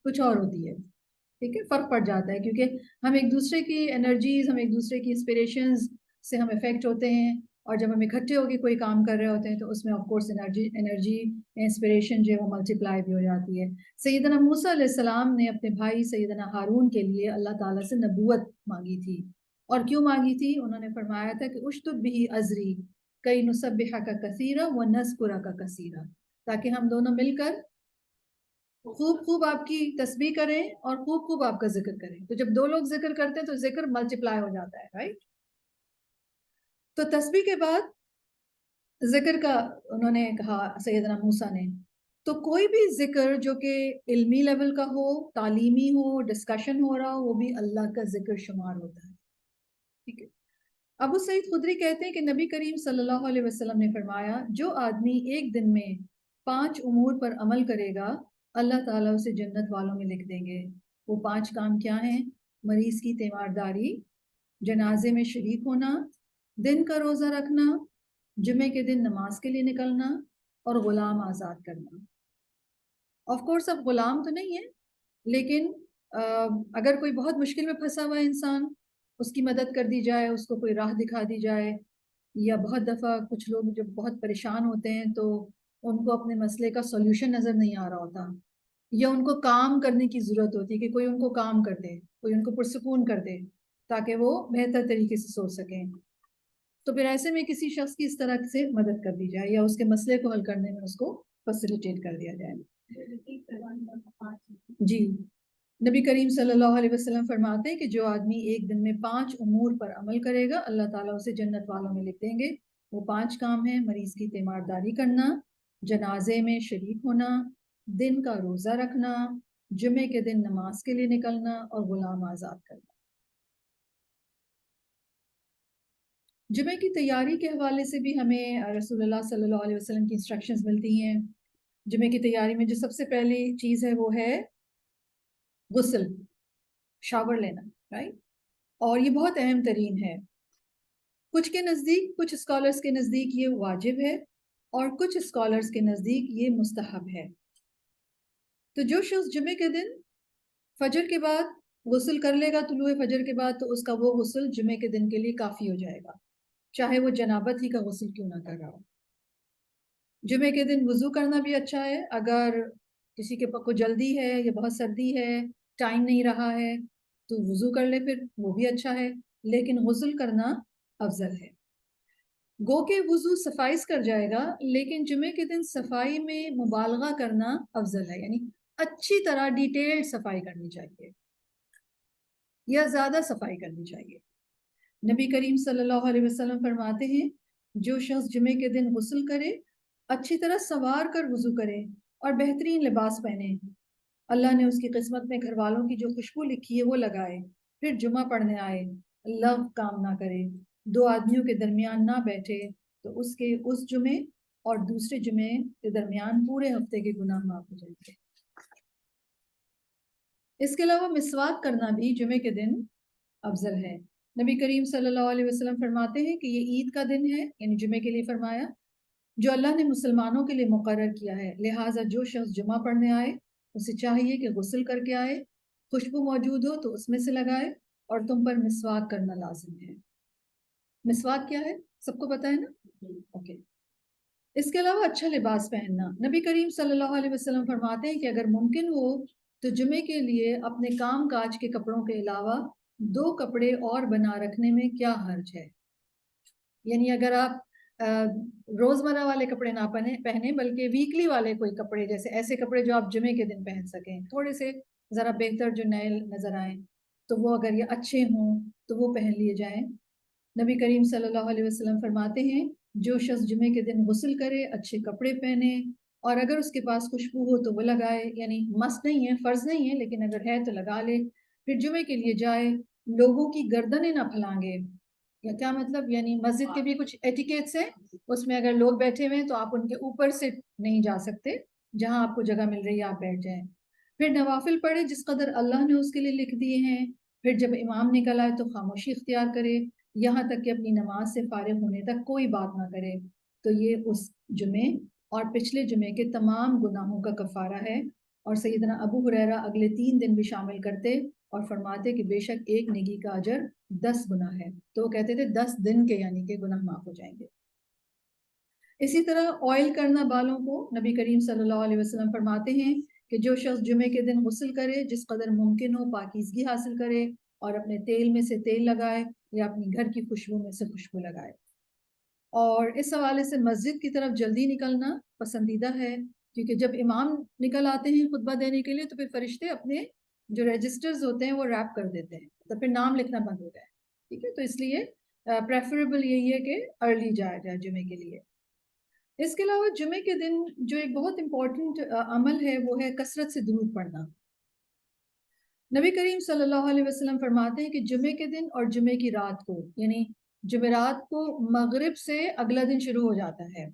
کچھ اور ہوتی ہے. ٹھیک ہے، فرق پڑ جاتا ہے، کیونکہ ہم ایک دوسرے کی انرجیز، ہم ایک دوسرے کی انسپریشنز سے ہم افیکٹ ہوتے ہیں، اور جب ہم اکٹھے ہو کے کوئی کام کر رہے ہوتے ہیں تو اس میں آف کورس انرجی انسپریشن جو ہے وہ ملٹیپلائی بھی ہو جاتی ہے. سیدنا موسیٰ علیہ السلام نے اپنے بھائی سیدنا ہارون کے لیے اللہ تعالیٰ سے نبوت مانگی تھی. اور کیوں مانگی تھی؟ انہوں نے فرمایا تھا کہ اشتد بھی ازری کئی نسبحک کثیرا ونذکرک کثیرا، تاکہ ہم دونوں مل کر خوب آپ کی تسبیح کریں اور خوب آپ کا ذکر کریں. تو جب 2 لوگ ذکر کرتے ہیں تو ذکر ملٹیپلائی ہو جاتا ہے، رائٹ. تو تسبیح کے بعد ذکر کا انہوں نے کہا سیدنا موسیٰ نے، تو کوئی بھی ذکر جو کہ علمی لیول کا ہو، تعلیمی ہو، ڈسکشن ہو رہا ہو، وہ بھی اللہ کا ذکر شمار ہوتا ہے. ٹھیک ہے. ابو سعید خدری کہتے ہیں کہ نبی کریم صلی اللہ علیہ وسلم نے فرمایا، جو آدمی ایک دن میں 5 امور پر عمل کرے گا اللہ تعالیٰ اسے جنت والوں میں لکھ دیں گے۔ وہ 5 کام کیا ہیں؟ مریض کی تیمارداری، جنازے میں شریک ہونا، دن کا روزہ رکھنا، جمعے کے دن نماز کے لیے نکلنا، اور غلام آزاد کرنا۔ آف کورس اب غلام تو نہیں ہے، لیکن اگر کوئی بہت مشکل میں پھنسا ہوا ہے انسان، اس کی مدد کر دی جائے، اس کو کوئی راہ دکھا دی جائے، یا بہت دفعہ کچھ لوگ جب بہت پریشان ہوتے ہیں تو ان کو اپنے مسئلے کا سولوشن نظر نہیں آ رہا ہوتا، یا ان کو کام کرنے کی ضرورت ہوتی ہے کہ کوئی ان کو کام کر دے، کوئی ان کو پرسکون کر دے تاکہ وہ بہتر طریقے سے سوچ سکیں، تو پھر ایسے میں کسی شخص کی اس طرح سے مدد کر دی جائے یا اس کے مسئلے کو حل کرنے میں اس کو فیسیلیٹیٹ کر دیا جائے۔ جی، نبی کریم صلی اللہ علیہ وسلم فرماتے ہیں کہ جو آدمی ایک دن میں 5 امور پر عمل کرے گا اللہ تعالیٰ اسے جنت والوں میں لکھ دیں گے۔ وہ 5 کام ہیں: مریض کی تیمارداری کرنا، جنازے میں شریک ہونا، دن کا روزہ رکھنا، جمعے کے دن نماز کے لیے نکلنا، اور غلام آزاد کرنا۔ جمعے کی تیاری کے حوالے سے بھی ہمیں رسول اللہ صلی اللہ علیہ وسلم کی انسٹرکشنز ملتی ہیں۔ جمعے کی تیاری میں جو سب سے پہلی چیز ہے وہ ہے غسل، شاور لینا، رائٹ؟ اور یہ بہت اہم ترین ہے۔ کچھ کے نزدیک، کچھ اسکالرس کے نزدیک یہ واجب ہے، اور کچھ اسکالرس کے نزدیک یہ مستحب ہے۔ تو جو شخص جمعے کے دن فجر کے بعد غسل کر لے گا طلوع فجر کے بعد، تو اس کا وہ غسل جمعے کے دن کے لیے کافی ہو جائے گا، چاہے وہ جنابت ہی کا غسل کیوں نہ کر رہا ہو۔ جمعے کے دن وضو کرنا بھی اچھا ہے، اگر کسی کے کو جلدی ہے یا بہت سردی ہے، ٹائم نہیں رہا ہے تو وضو کر لے، پھر وہ بھی اچھا ہے، لیکن غسل کرنا افضل ہے۔ گو کہ وضو صفائیس کر جائے گا، لیکن جمعے کے دن صفائی میں مبالغہ کرنا افضل ہے، یعنی اچھی طرح ڈیٹیلڈ صفائی کرنی چاہیے یا زیادہ صفائی کرنی چاہیے۔ نبی کریم صلی اللہ علیہ وسلم فرماتے ہیں جو شخص جمعے کے دن غسل کرے، اچھی طرح سنوار کر وضو کرے اور بہترین لباس پہنے، اللہ نے اس کی قسمت میں گھر والوں کی جو خوشبو لکھی ہے وہ لگائے، پھر جمعہ پڑھنے آئے، لغو کام نہ کرے، 2 آدمیوں کے درمیان نہ بیٹھے، تو اس جمعے اور دوسرے جمعے کے درمیان پورے ہفتے کے گناہ معاف ہو جائیں گے۔ اس کے علاوہ مسواک کرنا بھی جمعے کے دن افضل ہے۔ نبی کریم صلی اللہ علیہ وسلم فرماتے ہیں کہ یہ عید کا دن ہے، یعنی جمعے کے لیے فرمایا، جو اللہ نے مسلمانوں کے لیے مقرر کیا ہے، لہٰذا جو شخص جمعہ پڑھنے آئے اسے چاہیے کہ غسل کر کے آئے، خوشبو موجود ہو تو اس میں سے لگائے، اور تم پر مسواک کرنا لازم ہے۔ مسواک کیا ہے؟ سب کو پتہ ہے نا؟ اوکے۔ اس کے علاوہ اچھا لباس پہننا، نبی کریم صلی اللہ علیہ وسلم فرماتے ہیں کہ اگر ممکن ہو تو جمعے کے لیے اپنے کام کاج کے کپڑوں کے علاوہ 2 کپڑے اور بنا رکھنے میں کیا حرج ہے؟ یعنی اگر آپ روزمرہ والے کپڑے نہ پہنے بلکہ ویکلی والے کوئی کپڑے، جیسے ایسے کپڑے جو آپ جمعے کے دن پہن سکیں، تھوڑے سے ذرا بہتر جو نئے نظر آئیں، تو وہ اگر یہ اچھے ہوں تو وہ پہن لیے جائیں۔ نبی کریم صلی اللہ علیہ وسلم فرماتے ہیں جو شخص جمعے کے دن غسل کرے، اچھے کپڑے پہنے، اور اگر اس کے پاس خوشبو ہو تو وہ لگائے، یعنی مست نہیں ہے، فرض نہیں ہے، لیکن اگر ہے تو لگا لے، پھر جمعے کے لیے جائے، لوگوں کی گردنیں نہ پھلانگے۔ یا کیا مطلب؟ یعنی مسجد کے بھی کچھ ایٹیکیٹس ہیں، اس میں اگر لوگ بیٹھے ہوئے ہیں تو آپ ان کے اوپر سے نہیں جا سکتے، جہاں آپ کو جگہ مل رہی ہے آپ بیٹھ جائیں۔ پھر نوافل پڑھے جس قدر اللہ نے اس کے لیے لکھ دیے ہیں، پھر جب امام نکل آئے تو خاموشی اختیار کرے، یہاں تک کہ اپنی نماز سے فارغ ہونے تک کوئی بات نہ کرے، تو یہ اس جمعے اور پچھلے جمعے کے تمام گناہوں کا کفارہ ہے۔ اور سیدنا ابو ہریرہ اگلے 3 دن بھی شامل کرتے اور فرماتے کہ بے شک ایک نیکی کا اجر 10 گنا ہے، تو وہ کہتے تھے 10 دن کے یعنی کہ گناہ معاف ہو جائیں گے۔ اسی طرح آئل کرنا بالوں کو، نبی کریم صلی اللہ علیہ وسلم فرماتے ہیں کہ جو شخص جمعے کے دن غسل کرے، جس قدر ممکن ہو پاکیزگی حاصل کرے اور اپنے تیل میں سے تیل لگائے یا اپنی گھر کی خوشبو میں سے خوشبو لگائے۔ اور اس حوالے سے مسجد کی طرف جلدی نکلنا پسندیدہ ہے، کیونکہ جب امام نکل آتے ہیں خطبہ دینے کے لیے تو پھر فرشتے اپنے جو رجسٹرز ہوتے ہیں وہ ریپ کر دیتے ہیں، تو پھر نام لکھنا بند ہو جائے، ٹھیک ہے؟ تو اس لیے پریفریبل یہی ہے کہ ارلی جایا جائے جمعے کے لیے۔ اس کے علاوہ جمعے کے دن جو ایک بہت امپورٹنٹ عمل ہے وہ ہے کثرت سے درود پڑھنا۔ نبی کریم صلی اللہ علیہ وسلم فرماتے ہیں کہ جمعے کے دن اور جمعے کی رات کو، یعنی جمعرات کو مغرب سے اگلا دن شروع ہو جاتا ہے،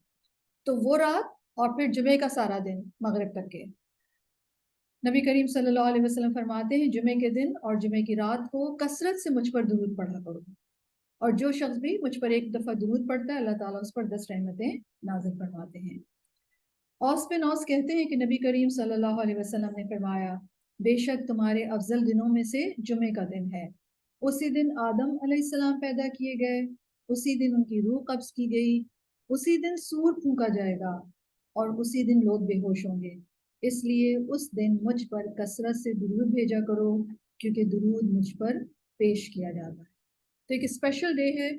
تو وہ رات اور پھر جمعے کا سارا دن مغرب تک کے۔ نبی کریم صلی اللہ علیہ وسلم فرماتے ہیں جمعے کے دن اور جمعے کی رات کو کثرت سے مجھ پر درود پڑھا کرو، اور جو شخص بھی مجھ پر ایک دفعہ درود پڑھتا ہے اللہ تعالیٰ اس پر 10 رحمتیں نازل فرماتے ہیں۔ اوس بن اوس کہتے ہیں کہ نبی کریم صلی اللہ علیہ وسلم نے فرمایا بے شک تمہارے افضل دنوں میں سے جمعے کا دن ہے، اسی دن آدم علیہ السلام پیدا کیے گئے، اسی دن ان کی روح قبض کی گئی، اسی دن سور پھونکا جائے گا اور اسی دن لوگ بے ہوش ہوں گے، اس لیے اس دن مجھ پر کثرت سے درود بھیجا کرو کیونکہ درود مجھ پر پیش کیا جاتا ہے۔ تو ایک اسپیشل ڈے ہے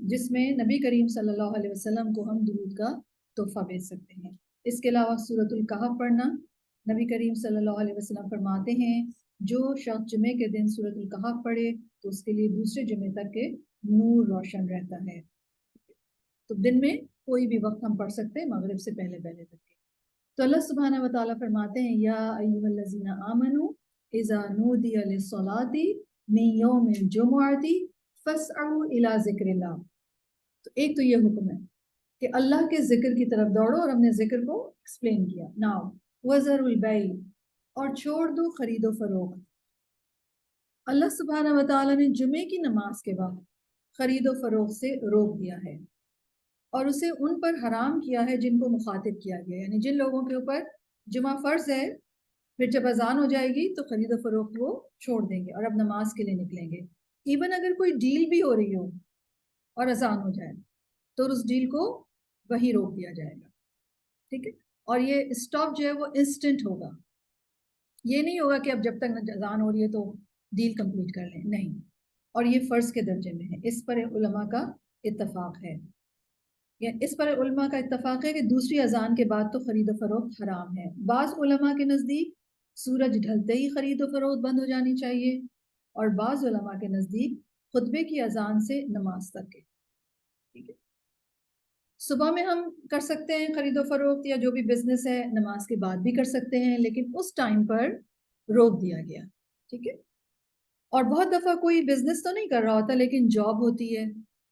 جس میں نبی کریم صلی اللہ علیہ وسلم کو ہم درود کا تحفہ بھیج سکتے ہیں۔ اس کے علاوہ سورۃ الکہف پڑھنا، نبی کریم صلی اللہ علیہ وسلم فرماتے ہیں جو شخص جمعے کے دن سورۃ الکہف پڑھے تو اس کے لیے دوسرے جمعے تک کے نور روشن رہتا ہے۔ تو دن میں کوئی بھی وقت ہم پڑھ سکتے ہیں مغرب سے پہلے پہلے تک کے۔ تو اللہ سبحانہ و تعالیٰ فرماتے ہیں یا ایھا الذین آمنوا اذا نودی للصلاۃ من یوم الجمعۃ فاسعوا الی ذکر اللہ۔ تو ایک تو یہ حکم ہے کہ اللہ کے ذکر کی طرف دوڑو، اور ہم نے ذکر کو ایکسپلین کیا۔ ناؤ وذروا البیع، اور چھوڑ دو خرید و فروخت۔ اللہ سبحانہ و تعالیٰ نے جمعے کی نماز کے بعد خرید و فروخت سے روک دیا ہے، اور اسے ان پر حرام کیا ہے جن کو مخاطب کیا گیا، یعنی جن لوگوں کے اوپر جمعہ فرض ہے پھر جب اذان ہو جائے گی تو خرید و فروخت وہ چھوڑ دیں گے اور اب نماز کے لیے نکلیں گے۔ ایون اگر کوئی ڈیل بھی ہو رہی ہو اور اذان ہو جائے تو اس ڈیل کو وہی روک دیا جائے گا، ٹھیک ہے؟ اور یہ اسٹاپ جو ہے وہ انسٹنٹ ہوگا، یہ نہیں ہوگا کہ اب جب تک اذان ہو رہی ہے تو ڈیل کمپلیٹ کر لیں، نہیں۔ اور یہ فرض کے درجے میں ہے، اس پر علماء کا اتفاق ہے، اس پر علماء کا اتفاق ہے کہ دوسری اذان کے بعد تو خرید و فروخت حرام ہے۔ بعض علماء کے نزدیک سورج ڈھلتے ہی خرید و فروخت بند ہو جانی چاہیے، اور بعض علماء کے نزدیک خطبے کی اذان سے نماز تک کے، ٹھیک ہے؟ صبح میں ہم کر سکتے ہیں خرید و فروخت یا جو بھی بزنس ہے، نماز کے بعد بھی کر سکتے ہیں، لیکن اس ٹائم پر روک دیا گیا، ٹھیک ہے؟ اور بہت دفعہ کوئی بزنس تو نہیں کر رہا ہوتا لیکن جاب ہوتی ہے،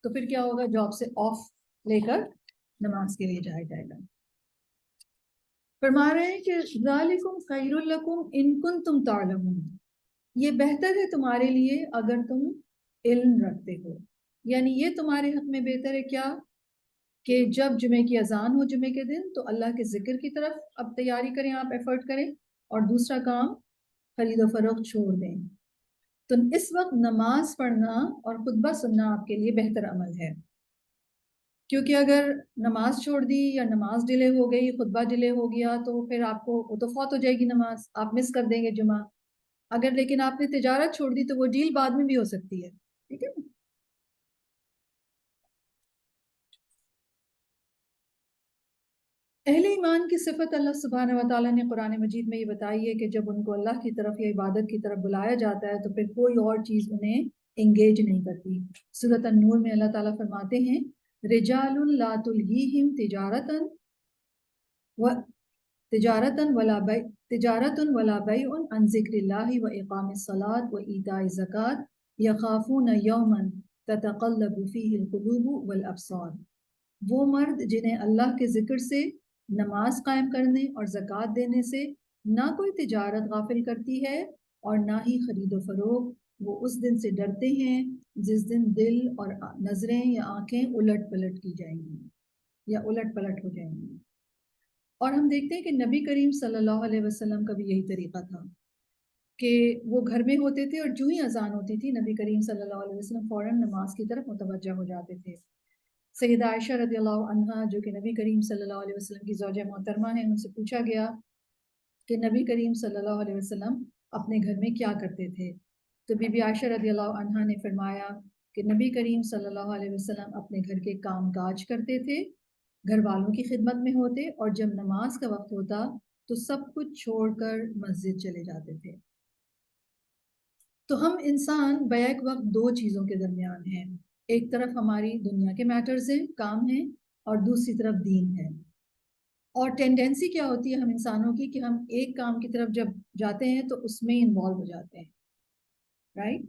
تو پھر کیا ہوگا، جاب سے آف لے کر نماز کے لیے جایا جائے گا۔ فرما رہے ہیں کہ ذالکم خیر لکم ان کنتم تعلمون، یہ بہتر ہے تمہارے لیے اگر تم علم رکھتے ہو، یعنی یہ تمہارے حق میں بہتر ہے کیا، کہ جب جمعے کی اذان ہو جمعے کے دن تو اللہ کے ذکر کی طرف اب تیاری کریں، آپ ایفرٹ کریں، اور دوسرا کام خرید و فروخت چھوڑ دیں۔ تو اس وقت نماز پڑھنا اور خطبہ سننا آپ کے لیے بہتر عمل ہے، کیونکہ اگر نماز چھوڑ دی یا نماز ڈیلے ہو گئی، خطبہ ڈیلے ہو گیا تو پھر آپ کو وہ تو فوت ہو جائے گی نماز، آپ مس کر دیں گے جمعہ۔ اگر لیکن آپ نے تجارت چھوڑ دی تو وہ ڈیل بعد میں بھی ہو سکتی ہے، ٹھیک ہے نا؟ اہل ایمان کی صفت اللہ سبحانہ و تعالیٰ نے قرآن مجید میں یہ بتائی ہے کہ جب ان کو اللہ کی طرف یا عبادت کی طرف بلایا جاتا ہے تو پھر کوئی اور چیز انہیں انگیج نہیں کرتی۔ سورۃ النور میں اللہ تعالیٰ فرماتے ہیں رجال لا تلہیہم تجارت ولا بیع عن ذکر اللہ و اقام الصلاۃ و ایتاء الزکاۃ یخافون یوما تتقلب فیہ القلوب والابصار، وہ مرد جنہیں اللہ کے ذکر سے، نماز قائم کرنے اور زکوٰۃ دینے سے نہ کوئی تجارت غافل کرتی ہے اور نہ ہی خرید و فروخت، وہ اس دن سے ڈرتے ہیں جس دن دل اور نظریں یا آنکھیں الٹ پلٹ کی جائیں گی یا الٹ پلٹ ہو جائیں گی۔ اور ہم دیکھتے ہیں کہ نبی کریم صلی اللہ علیہ وسلم کا بھی یہی طریقہ تھا کہ وہ گھر میں ہوتے تھے اور جو ہی اذان ہوتی تھی نبی کریم صلی اللہ علیہ وسلم فوراً نماز کی طرف متوجہ ہو جاتے تھے۔ سیدہ عائشہ رضی اللہ عنہا جو کہ نبی کریم صلی اللہ علیہ وسلم کی زوجہ محترمہ ہیں، ان سے پوچھا گیا کہ نبی کریم صلی اللہ علیہ وسلم اپنے گھر میں کیا کرتے تھے، تو بی بی عائشہ رضی اللہ عنہا نے فرمایا کہ نبی کریم صلی اللہ علیہ وسلم اپنے گھر کے کام کاج کرتے تھے، گھر والوں کی خدمت میں ہوتے، اور جب نماز کا وقت ہوتا تو سب کچھ چھوڑ کر مسجد چلے جاتے تھے۔ تو ہم انسان بیک وقت دو چیزوں کے درمیان ہیں، ایک طرف ہماری دنیا کے میٹرز ہیں، کام ہیں، اور دوسری طرف دین ہے۔ اور ٹینڈنسی کیا ہوتی ہے ہم انسانوں کی کہ ہم ایک کام کی طرف جب جاتے ہیں تو اس میں انوالو ہو جاتے ہیں، رائٹ؟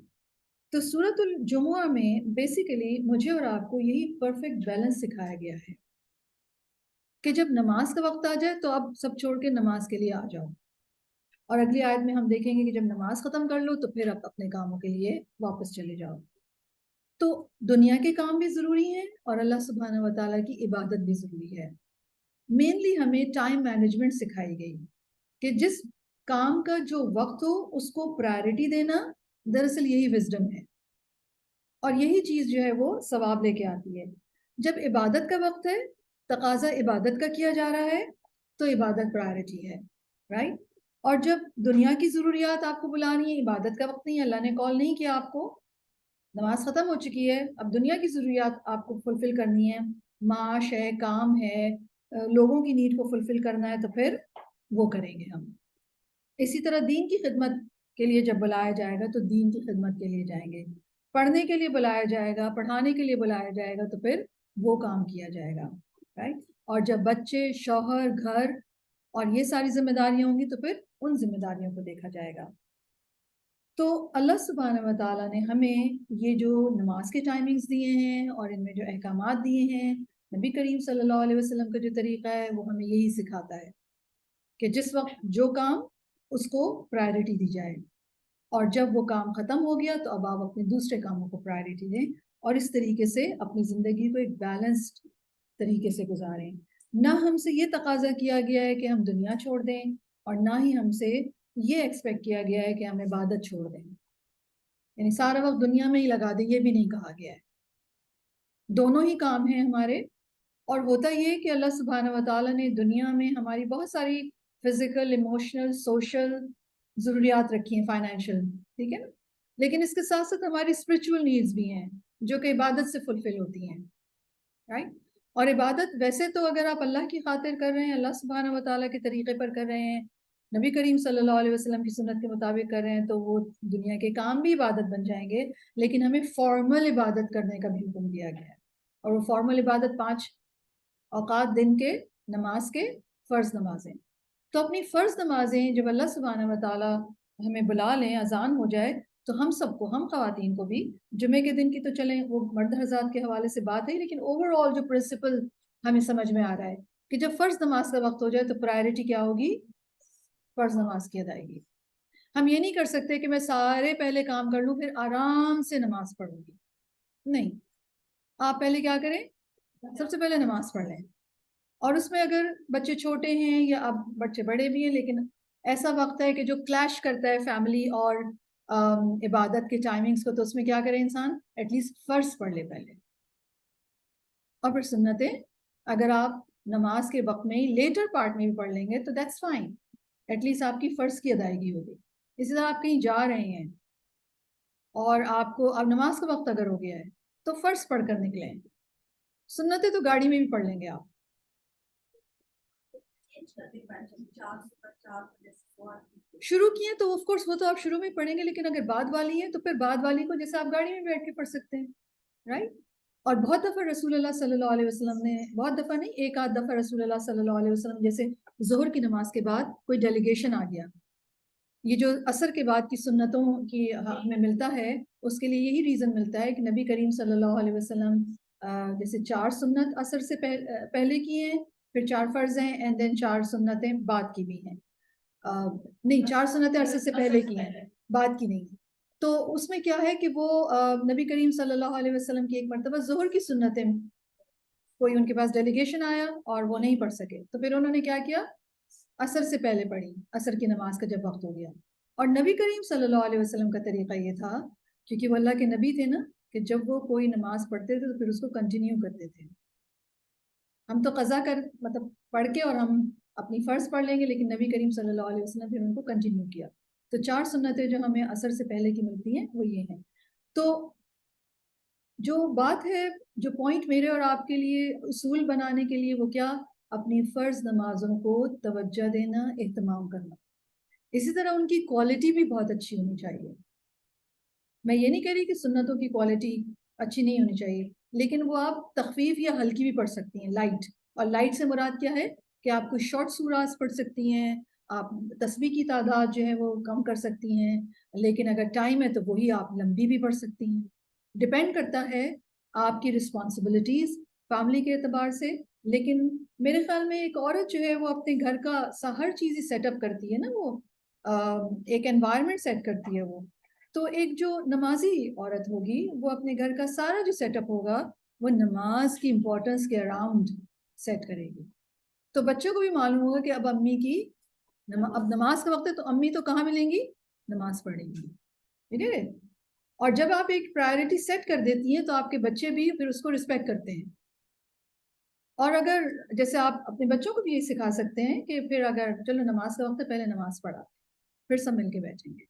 تو سورۃ الجمعہ میں بیسیکلی مجھے اور آپ کو یہی پرفیکٹ بیلنس سکھایا گیا ہے کہ جب نماز کا وقت آ جائے تو اب سب چھوڑ کے نماز کے لیے آ جاؤ، اور اگلی آیت میں ہم دیکھیں گے کہ جب نماز ختم کر لو تو پھر اب اپنے کاموں کے لیے واپس چلے جاؤ۔ تو دنیا کے کام بھی ضروری ہیں اور اللہ سبحانہ و تعالیٰ کی عبادت بھی ضروری ہے۔ مینلی ہمیں ٹائم مینجمنٹ سکھائی گئی کہ جس کام کا جو وقت ہو اس کو پرائرٹی دینا، دراصل یہی وزڈم ہے، اور یہی چیز جو ہے وہ ثواب لے کے آتی ہے۔ جب عبادت کا وقت ہے، تقاضا عبادت کا کیا جا رہا ہے، تو عبادت پرائرٹی ہے، رائٹ؟ اور جب دنیا کی ضروریات آپ کو بلا رہی ہیں، عبادت کا وقت نہیں، اللہ نے کال نہیں کیا آپ کو، نماز ختم ہو چکی ہے، اب دنیا کی ضروریات آپ کو فلفل کرنی ہے، معاش ہے، کام ہے، لوگوں کی نیڈ کو فلفل کرنا ہے، تو پھر وہ کریں گے ہم۔ اسی طرح دین کی خدمت کے لیے جب بلایا جائے گا تو دین کی خدمت کے لیے جائیں گے، پڑھنے کے لیے بلایا جائے گا، پڑھانے کے لیے بلایا جائے گا، تو پھر وہ کام کیا جائے گا، رائٹ؟ اور جب بچے، شوہر، گھر اور یہ ساری ذمہ داریاں ہوں گی تو پھر ان ذمہ داریوں کو دیکھا جائے گا۔ تو اللہ سبحانہ و تعالیٰ نے ہمیں یہ جو نماز کے ٹائمنگز دیے ہیں اور ان میں جو احکامات دیے ہیں، نبی کریم صلی اللہ علیہ وسلم کا جو طریقہ ہے وہ ہمیں یہی سکھاتا ہے کہ جس وقت جو کام اس کو پرائرٹی دی جائے، اور جب وہ کام ختم ہو گیا تو اب آپ اپنے دوسرے کاموں کو پرائرٹی دیں، اور اس طریقے سے اپنی زندگی کو ایک بیلنسڈ طریقے سے گزاریں۔ نہ ہم سے یہ تقاضا کیا گیا ہے کہ ہم دنیا چھوڑ دیں، اور نہ ہی ہم سے یہ ایکسپیکٹ کیا گیا ہے کہ ہم عبادت چھوڑ دیں، یعنی سارا وقت دنیا میں ہی لگا دیں، یہ بھی نہیں کہا گیا ہے۔ دونوں ہی کام ہیں ہمارے، اور ہوتا یہ کہ اللہ سبحانہ و تعالیٰ نے دنیا میں ہماری بہت ساری فزیکل، ایموشنل، سوشل ضروریات رکھی ہیں، فائنینشیل، ٹھیک ہے نا، لیکن اس کے ساتھ ساتھ ہماری اسپرچول نیڈز بھی ہیں جو کہ عبادت سے فلفل ہوتی ہیں، رائٹ؟ اور عبادت ویسے تو اگر آپ اللہ کی خاطر کر رہے ہیں، اللہ سبحانہ و تعالیٰ کے طریقے پر کر رہے ہیں، نبی کریم صلی اللہ علیہ وسلم کی سنت کے مطابق کر رہے ہیں، تو وہ دنیا کے کام بھی عبادت بن جائیں گے، لیکن ہمیں فارمل عبادت کرنے کا بھی حکم دیا گیا ہے، اور وہ فارمل عبادت 5 اوقات دن کے نماز کے، فرض نمازیں۔ تو اپنی فرض نمازیں جب اللہ سبحانہ و تعالیٰ ہمیں بلا لیں، اذان ہو جائے، تو ہم سب کو، ہم خواتین کو بھی، جمعے کے دن کی تو چلیں وہ مرد حضرات کے حوالے سے بات ہے، لیکن اوور آل جو پرنسپل ہمیں سمجھ میں آ رہا ہے کہ جب فرض نماز کا وقت ہو جائے تو پرائرٹی کیا ہوگی؟ فرض نماز کی ادائیگی۔ ہم یہ نہیں کر سکتے کہ میں سارے پہلے کام کر لوں پھر آرام سے نماز پڑھوں گی، نہیں، آپ پہلے کیا کریں؟ سب سے پہلے نماز پڑھ لیں، اور اس میں اگر بچے چھوٹے ہیں یا اب بچے بڑے بھی ہیں، لیکن ایسا وقت ہے کہ جو کلیش کرتا ہے فیملی اور عبادت کے ٹائمنگز کو، تو اس میں کیا کرے انسان؟ ایٹ لیسٹ فرض پڑھ لے پہلے، اور پھر سنتیں اگر آپ نماز کے وقت میں ہی لیٹر پارٹ میں بھی پڑھ لیں گے تو دیٹس فائن، ایٹ لیسٹ آپ کی فرض کی ادائیگی ہوگی۔ اسی طرح آپ کہیں جا رہے ہیں اور آپ کو اب نماز کا وقت اگر ہو گیا ہے تو فرض پڑھ کر نکلیں، سنتیں تو گاڑی میں بھی پڑھ لیں گے آپ۔ شروع کیے تو آف کورس وہ تو آپ شروع میں پڑھیں گے، لیکن اگر بعد والی ہے تو پھر بعد والی کو جیسے آپ گاڑی میں بیٹھ کے پڑھ سکتے ہیں، رائٹ؟ اور بہت دفعہ رسول اللہ صلی اللہ علیہ وسلم نے، بہت دفعہ نہیں، ایک آدھ دفعہ رسول اللہ صلی اللہ علیہ وسلم، جیسے ظہر کی نماز کے بعد کوئی ڈیلیگیشن آ گیا، یہ جو عصر کے بعد کی سنتوں کی ہمیں ملتا ہے، اس کے لیے یہی ریزن ملتا ہے کہ نبی کریم صلی اللہ علیہ وسلم جیسے 4 سنت عصر سے پہلے کی ہیں، پھر 4 فرض ہیں، اینڈ دین 4 سنتیں بعد کی بھی ہیں، نہیں 4 سنتیں عصر سے پہلے کی ہیں، بعد کی نہیں۔ تو اس میں کیا ہے کہ وہ نبی کریم صلی اللہ علیہ وسلم کی ایک مرتبہ ظہر کی سنتیں کوئی ان کے پاس ڈیلیگیشن آیا اور وہ نہیں پڑھ سکے، تو پھر انہوں نے کیا کیا؟ عصر سے پہلے پڑھی، عصر کی نماز کا جب وقت ہو گیا۔ اور نبی کریم صلی اللہ علیہ وسلم کا طریقہ یہ تھا، کیونکہ وہ اللہ کے نبی تھے نا، کہ جب وہ کوئی نماز پڑھتے تھے تو پھر اس کو کنٹینیو کرتے تھے۔ ہم تو قضا کر مطلب پڑھ کے اور ہم اپنی فرض پڑھ لیں گے، لیکن نبی کریم صلی اللہ علیہ وسلم پھر ان کو کنٹینیو کیا۔ تو 4 سنتیں جو ہمیں عصر سے پہلے کی ملتی ہیں وہ یہ ہیں۔ تو جو بات ہے، جو پوائنٹ میرے اور آپ کے لیے اصول بنانے کے لیے، وہ کیا؟ اپنی فرض نمازوں کو توجہ دینا، اہتمام کرنا، اسی طرح ان کی کوالٹی بھی بہت اچھی ہونی چاہیے۔ میں یہ نہیں کہہ رہی کہ سنتوں کی کوالٹی اچھی نہیں ہونی چاہیے، لیکن وہ آپ تخفیف یا ہلکی بھی پڑھ سکتی ہیں، لائٹ، اور لائٹ سے مراد کیا ہے کہ آپ کوئی شارٹ سورات پڑھ سکتی ہیں، آپ تسبیح کی تعداد جو ہے وہ کم کر سکتی ہیں، لیکن اگر ٹائم ہے تو وہی آپ لمبی بھی پڑھ سکتی ہیں۔ ڈپینڈ کرتا ہے آپ کی رسپانسبلٹیز فیملی کے اعتبار سے لیکن میرے خیال میں ایک عورت جو ہے وہ اپنے گھر کا ہر چیز ہی سیٹ اپ کرتی ہے نا، وہ ایک انوائرمنٹ سیٹ کرتی ہے وہ. تو ایک جو نمازی عورت ہوگی وہ اپنے گھر کا سارا جو سیٹ اپ ہوگا وہ نماز کی امپورٹنس کے اراؤنڈ سیٹ کرے گی. تو بچوں کو بھی معلوم ہوگا کہ اب امی کی اب نماز کا وقت ہے تو امی تو کہاں ملیں گی؟ نماز پڑھیں گی. ٹھیک ہے. اور جب آپ ایک پرائرٹی سیٹ کر دیتی ہیں تو آپ کے بچے بھی پھر اس کو رسپیکٹ کرتے ہیں. اور اگر جیسے آپ اپنے بچوں کو بھی یہ سکھا سکتے ہیں کہ پھر اگر چلو نماز کا وقت ہے پہلے نماز پڑھا پھر سب مل کے بیٹھیں گے.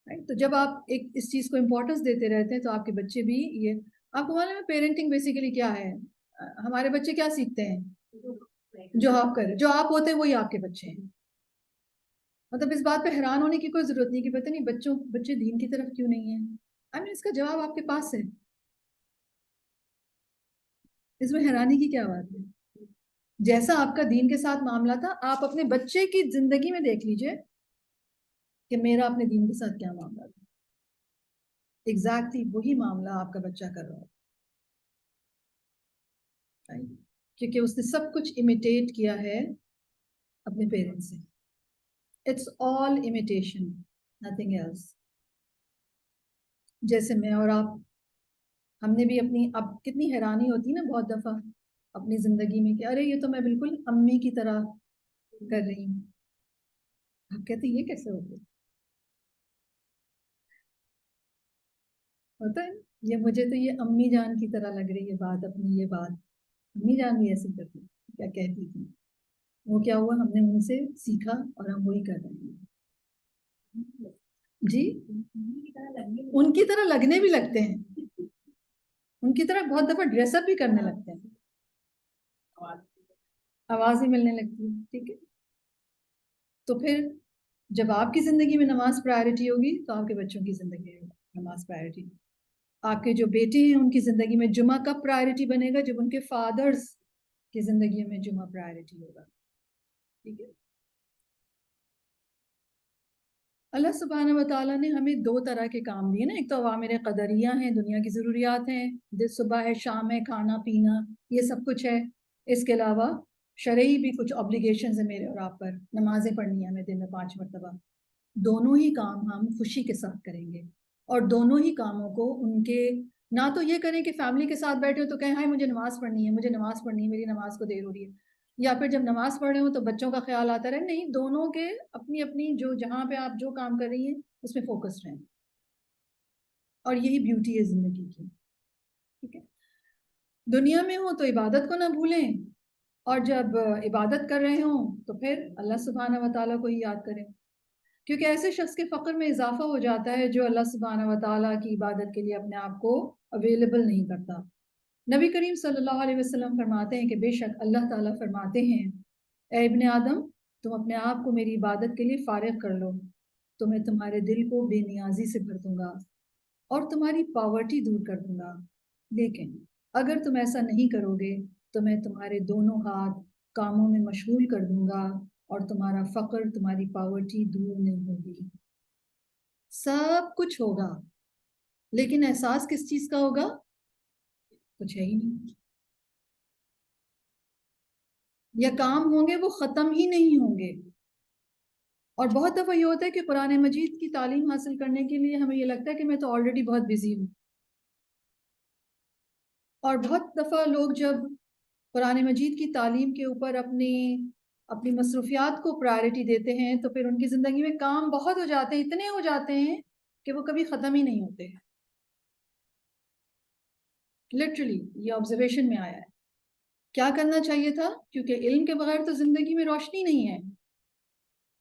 تو جب آپ ایک اس چیز کو امپورٹنس دیتے رہتے ہیں تو آپ کے بچے بھی یہ آپ کو معلوم ہے پیرنٹنگ بیسیکلی کیا ہے. ہمارے بچے کیا سیکھتے ہیں؟ جو آپ کریں، جو آپ ہوتے ہیں وہی آپ کے بچے ہیں. مطلب اس بات پہ حیران ہونے کی کوئی ضرورت نہیں کہ پتہ نہیں بچے دین کی طرف کیوں نہیں ہیں. اس کا جواب آپ کے پاس ہے. اس میں حیرانی کی کیا بات ہے؟ جیسا آپ کا دین کے ساتھ معاملہ تھا آپ اپنے بچے کی زندگی میں دیکھ لیجئے کہ میرا اپنے دین کے ساتھ کیا معاملہ تھا. ایگزیکٹلی وہی معاملہ آپ کا بچہ کر رہا ہے، کیونکہ اس نے سب کچھ امیٹیٹ کیا ہے اپنے پیرنٹس سے. It's all imitation, nothing else. جیسے میں اور آپ، ہم نے بھی اپنی اب کتنی حیرانی ہوتی نا بہت دفعہ اپنی زندگی میں کہ ارے یہ تو میں بالکل امی کی طرح کر رہی ہوں. آپ کہتے ہیں یہ کیسے ہوگا؟ ہوتا ہے یہ مجھے تو یہ امی جان کی طرح لگ رہی ہے بات اپنی. یہ بات امی جان بھی ایسی کرتی کیا کہتی تھی. وہ کیا ہوا ہم نے ان سے سیکھا اور ہم وہی کر رہے ہیں. جی ان کی طرح لگنے بھی لگتے ہیں، ان کی طرح بہت دفعہ ڈریس اپ بھی کرنے لگتے ہیں، آواز ہی ملنے لگتی ہے. ٹھیک ہے. تو پھر جب آپ کی زندگی میں نماز پرائرٹی ہوگی تو آپ کے بچوں کی زندگی میں نماز پرائرٹی. آپ کے جو بیٹے ہیں ان کی زندگی میں جمعہ کب پرائرٹی بنے گا؟ جب ان کے فادرز کی زندگی میں جمعہ پرائرٹی ہوگا. ٹھیک ہے. اللہ سبحانہ و تعالیٰ نے ہمیں دو طرح کے کام دیے نا. ایک تو اوامر قدریہ ہیں، دنیا کی ضروریات ہیں، صبح ہے شام ہے کھانا پینا یہ سب کچھ ہے. اس کے علاوہ شرعی بھی کچھ اوبلیگیشنز ہیں میرے اور آپ پر. نمازیں پڑھنی ہیں ہمیں دن میں 5 مرتبہ. دونوں ہی کام ہم خوشی کے ساتھ کریں گے اور دونوں ہی کاموں کو ان کے نہ تو یہ کریں کہ فیملی کے ساتھ بیٹھے ہو تو کہیں ہائے مجھے نماز پڑھنی ہے، مجھے نماز پڑھنی ہے، میری نماز کو دیر ہو رہی ہے. یا پھر جب نماز پڑھ رہے ہوں تو بچوں کا خیال آتا رہے. نہیں، دونوں کے اپنی اپنی جو جہاں پہ آپ جو کام کر رہی ہیں اس میں فوکس رہیں. اور یہی بیوٹی ہے زندگی کی. ٹھیک ہے. دنیا میں ہوں تو عبادت کو نہ بھولیں اور جب عبادت کر رہے ہوں تو پھر اللہ سبحانہ و تعالیٰ کو ہی یاد کریں. کیونکہ ایسے شخص کے فقر میں اضافہ ہو جاتا ہے جو اللہ سبحانہ و تعالیٰ کی عبادت کے لیے اپنے آپ کو اویلیبل نہیں کرتا. نبی کریم صلی اللہ علیہ وسلم فرماتے ہیں کہ بے شک اللہ تعالیٰ فرماتے ہیں اے ابن آدم تم اپنے آپ کو میری عبادت کے لیے فارغ کر لو تو میں تمہارے دل کو بے نیازی سے بھر دوں گا اور تمہاری پاورٹی دور کر دوں گا. لیکن اگر تم ایسا نہیں کرو گے تو میں تمہارے دونوں ہاتھ کاموں میں مشغول کر دوں گا اور تمہارا فقر تمہاری پاورٹی دور نہیں ہوگی. سب کچھ ہوگا لیکن احساس کس چیز کا ہوگا؟ کچھ ہے ہی نہیں. یا کام ہوں گے وہ ختم ہی نہیں ہوں گے. اور بہت دفعہ یہ ہوتا ہے کہ قرآن مجید کی تعلیم حاصل کرنے کے لیے ہمیں یہ لگتا ہے کہ میں تو آلریڈی بہت بزی ہوں. اور بہت دفعہ لوگ جب قرآن مجید کی تعلیم کے اوپر اپنی مصروفیات کو پرائرٹی دیتے ہیں تو پھر ان کی زندگی میں کام بہت ہو جاتے ہیں، اتنے ہو جاتے ہیں کہ وہ کبھی ختم ہی نہیں ہوتے. لٹرلی یہ آبزرویشن میں آیا ہے. کیا کرنا چاہیے تھا؟ کیونکہ علم کے بغیر تو زندگی میں روشنی نہیں ہے.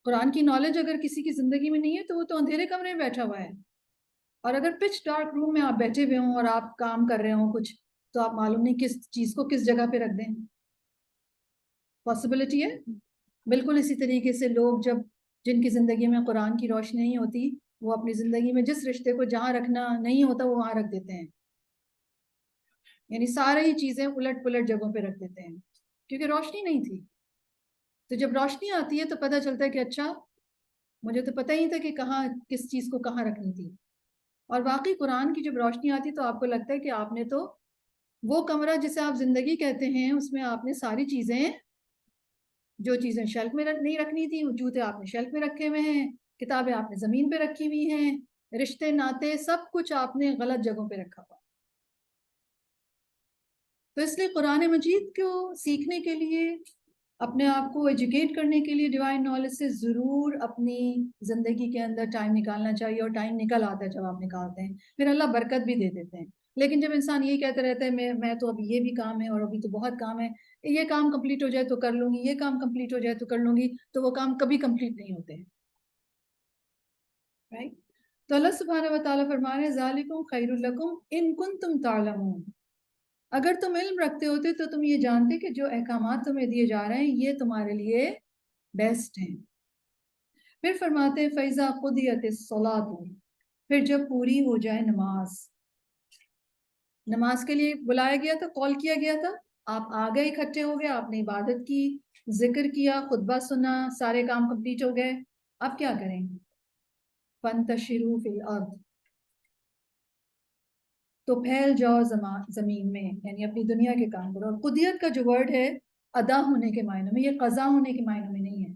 قرآن کی نالج اگر کسی کی زندگی میں نہیں ہے تو وہ تو اندھیرے کمرے میں بیٹھا ہوا ہے. اور اگر پچ ڈارک روم میں آپ بیٹھے ہوئے ہوں اور آپ کام کر رہے ہوں کچھ تو آپ معلوم نہیں کس چیز کو کس جگہ پہ رکھ دیں. پاسبلٹی ہے. بالکل اسی طریقے سے لوگ جن کی زندگی میں قرآن کی روشنی نہیں ہوتی وہ اپنی زندگی میں جس رشتے کو جہاں رکھنا نہیں ہوتا وہ وہاں رکھ دیتے ہیں. یعنی سارے ہی چیزیں الٹ پلٹ جگہوں پہ رکھ دیتے ہیں کیونکہ روشنی نہیں تھی. تو جب روشنی آتی ہے تو پتہ چلتا ہے کہ اچھا مجھے تو پتہ ہی تھا کہ کہاں کس چیز کو کہاں رکھنی تھی. اور واقعی قرآن کی جب روشنی آتی تو آپ کو لگتا ہے کہ آپ نے تو وہ کمرہ جسے آپ زندگی کہتے ہیں اس میں آپ نے ساری چیزیں، جو چیزیں شیلف میں نہیں رکھنی تھی، وہ جوتے آپ نے شیلف میں رکھے ہوئے ہیں، کتابیں آپ نے زمین پہ رکھی ہوئی ہیں، رشتے ناتے سب کچھ آپ نے غلط جگہوں پہ رکھا ہوا۔ تو اس لیے قرآن مجید کو سیکھنے کے لیے، اپنے آپ کو ایجوکیٹ کرنے کے لیے ڈیوائن نالج سے ضرور اپنی زندگی کے اندر ٹائم نکالنا چاہیے، اور ٹائم نکل آتا ہے جب آپ نکالتے ہیں، پھر اللہ برکت بھی دے دیتے ہیں۔ لیکن جب انسان یہ کہتا رہتا ہے میں تو ابھی یہ بھی کام ہے اور ابھی تو بہت کام ہے، یہ کام کمپلیٹ ہو جائے تو کر لوں گی، یہ کام کمپلیٹ ہو جائے تو کر لوں گی، تو وہ کام کبھی کمپلیٹ نہیں ہوتے ہیں، رائٹ؟ تو اللہ سبحانہ و تعالیٰ فرما رہے ہیں ذالکم خیر لکم ان کنتم تعلمون، اگر تم علم رکھتے ہوتے تو تم یہ جانتے کہ جو احکامات تمہیں دیے جا رہے ہیں یہ تمہارے لیے بیسٹ ہیں۔ پھر فرماتے ہیں فَإِذَا قُضِيَتِ الصَّلَاةُ، پھر جب پوری ہو جائے نماز، نماز کے لیے بلایا گیا تھا، کال کیا گیا تھا، آپ آ گئے، اکٹھے ہو گئے، آپ نے عبادت کی، ذکر کیا، خطبہ سنا، سارے کام کمپلیٹ ہو گئے، اب کیا کریں؟ فَانْتَشِرُوا فِي الْأَرْضِ، تو پھیل جاؤ زمین میں، یعنی اپنی دنیا کے کام کرو۔ اور قدیت کا جو ورڈ ہے ادا ہونے کے معنی میں، یہ قضا ہونے کے معنی میں نہیں ہے۔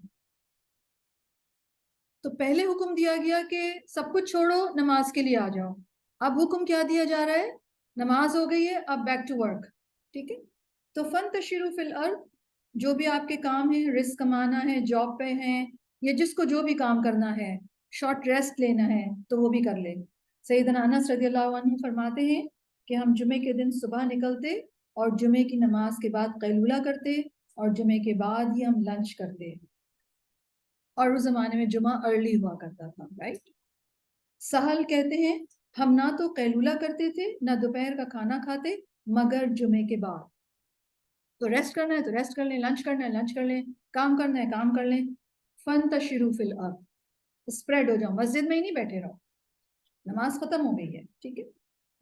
تو پہلے حکم دیا گیا کہ سب کچھ چھوڑو، نماز کے لیے آ جاؤ، اب حکم کیا دیا جا رہا ہے؟ نماز ہو گئی ہے، اب بیک ٹو ورک، ٹھیک ہے؟ تو فَانْتَشِرُوا فِي الْأَرْضِ، جو بھی آپ کے کام ہیں، رزق کمانا ہے، جاب پہ ہیں، یا جس کو جو بھی کام کرنا ہے، شارٹ ریسٹ لینا ہے تو وہ بھی کر لے۔ سیدنا انس رضی اللہ عنہ فرماتے ہیں کہ ہم جمعے کے دن صبح نکلتے اور جمعے کی نماز کے بعد قیلولہ کرتے، اور جمعے کے بعد ہی ہم لنچ کرتے، اور اس زمانے میں جمعہ ارلی ہوا کرتا تھا، رائٹ؟ سہل کہتے ہیں ہم نہ تو قیلولہ کرتے تھے نہ دوپہر کا کھانا کھاتے مگر جمعے کے بعد، تو ریسٹ کرنا ہے تو ریسٹ کر لیں، لنچ کرنا ہے لنچ کر لیں، کام کرنا ہے کام کر لیں۔ فَانْتَشِرُوا فِي الْأَرْضِ، اسپریڈ ہو جاؤ، مسجد میں ہی نہیں بیٹھے رہو، نماز ختم ہو گئی ہے، ٹھیک ہے؟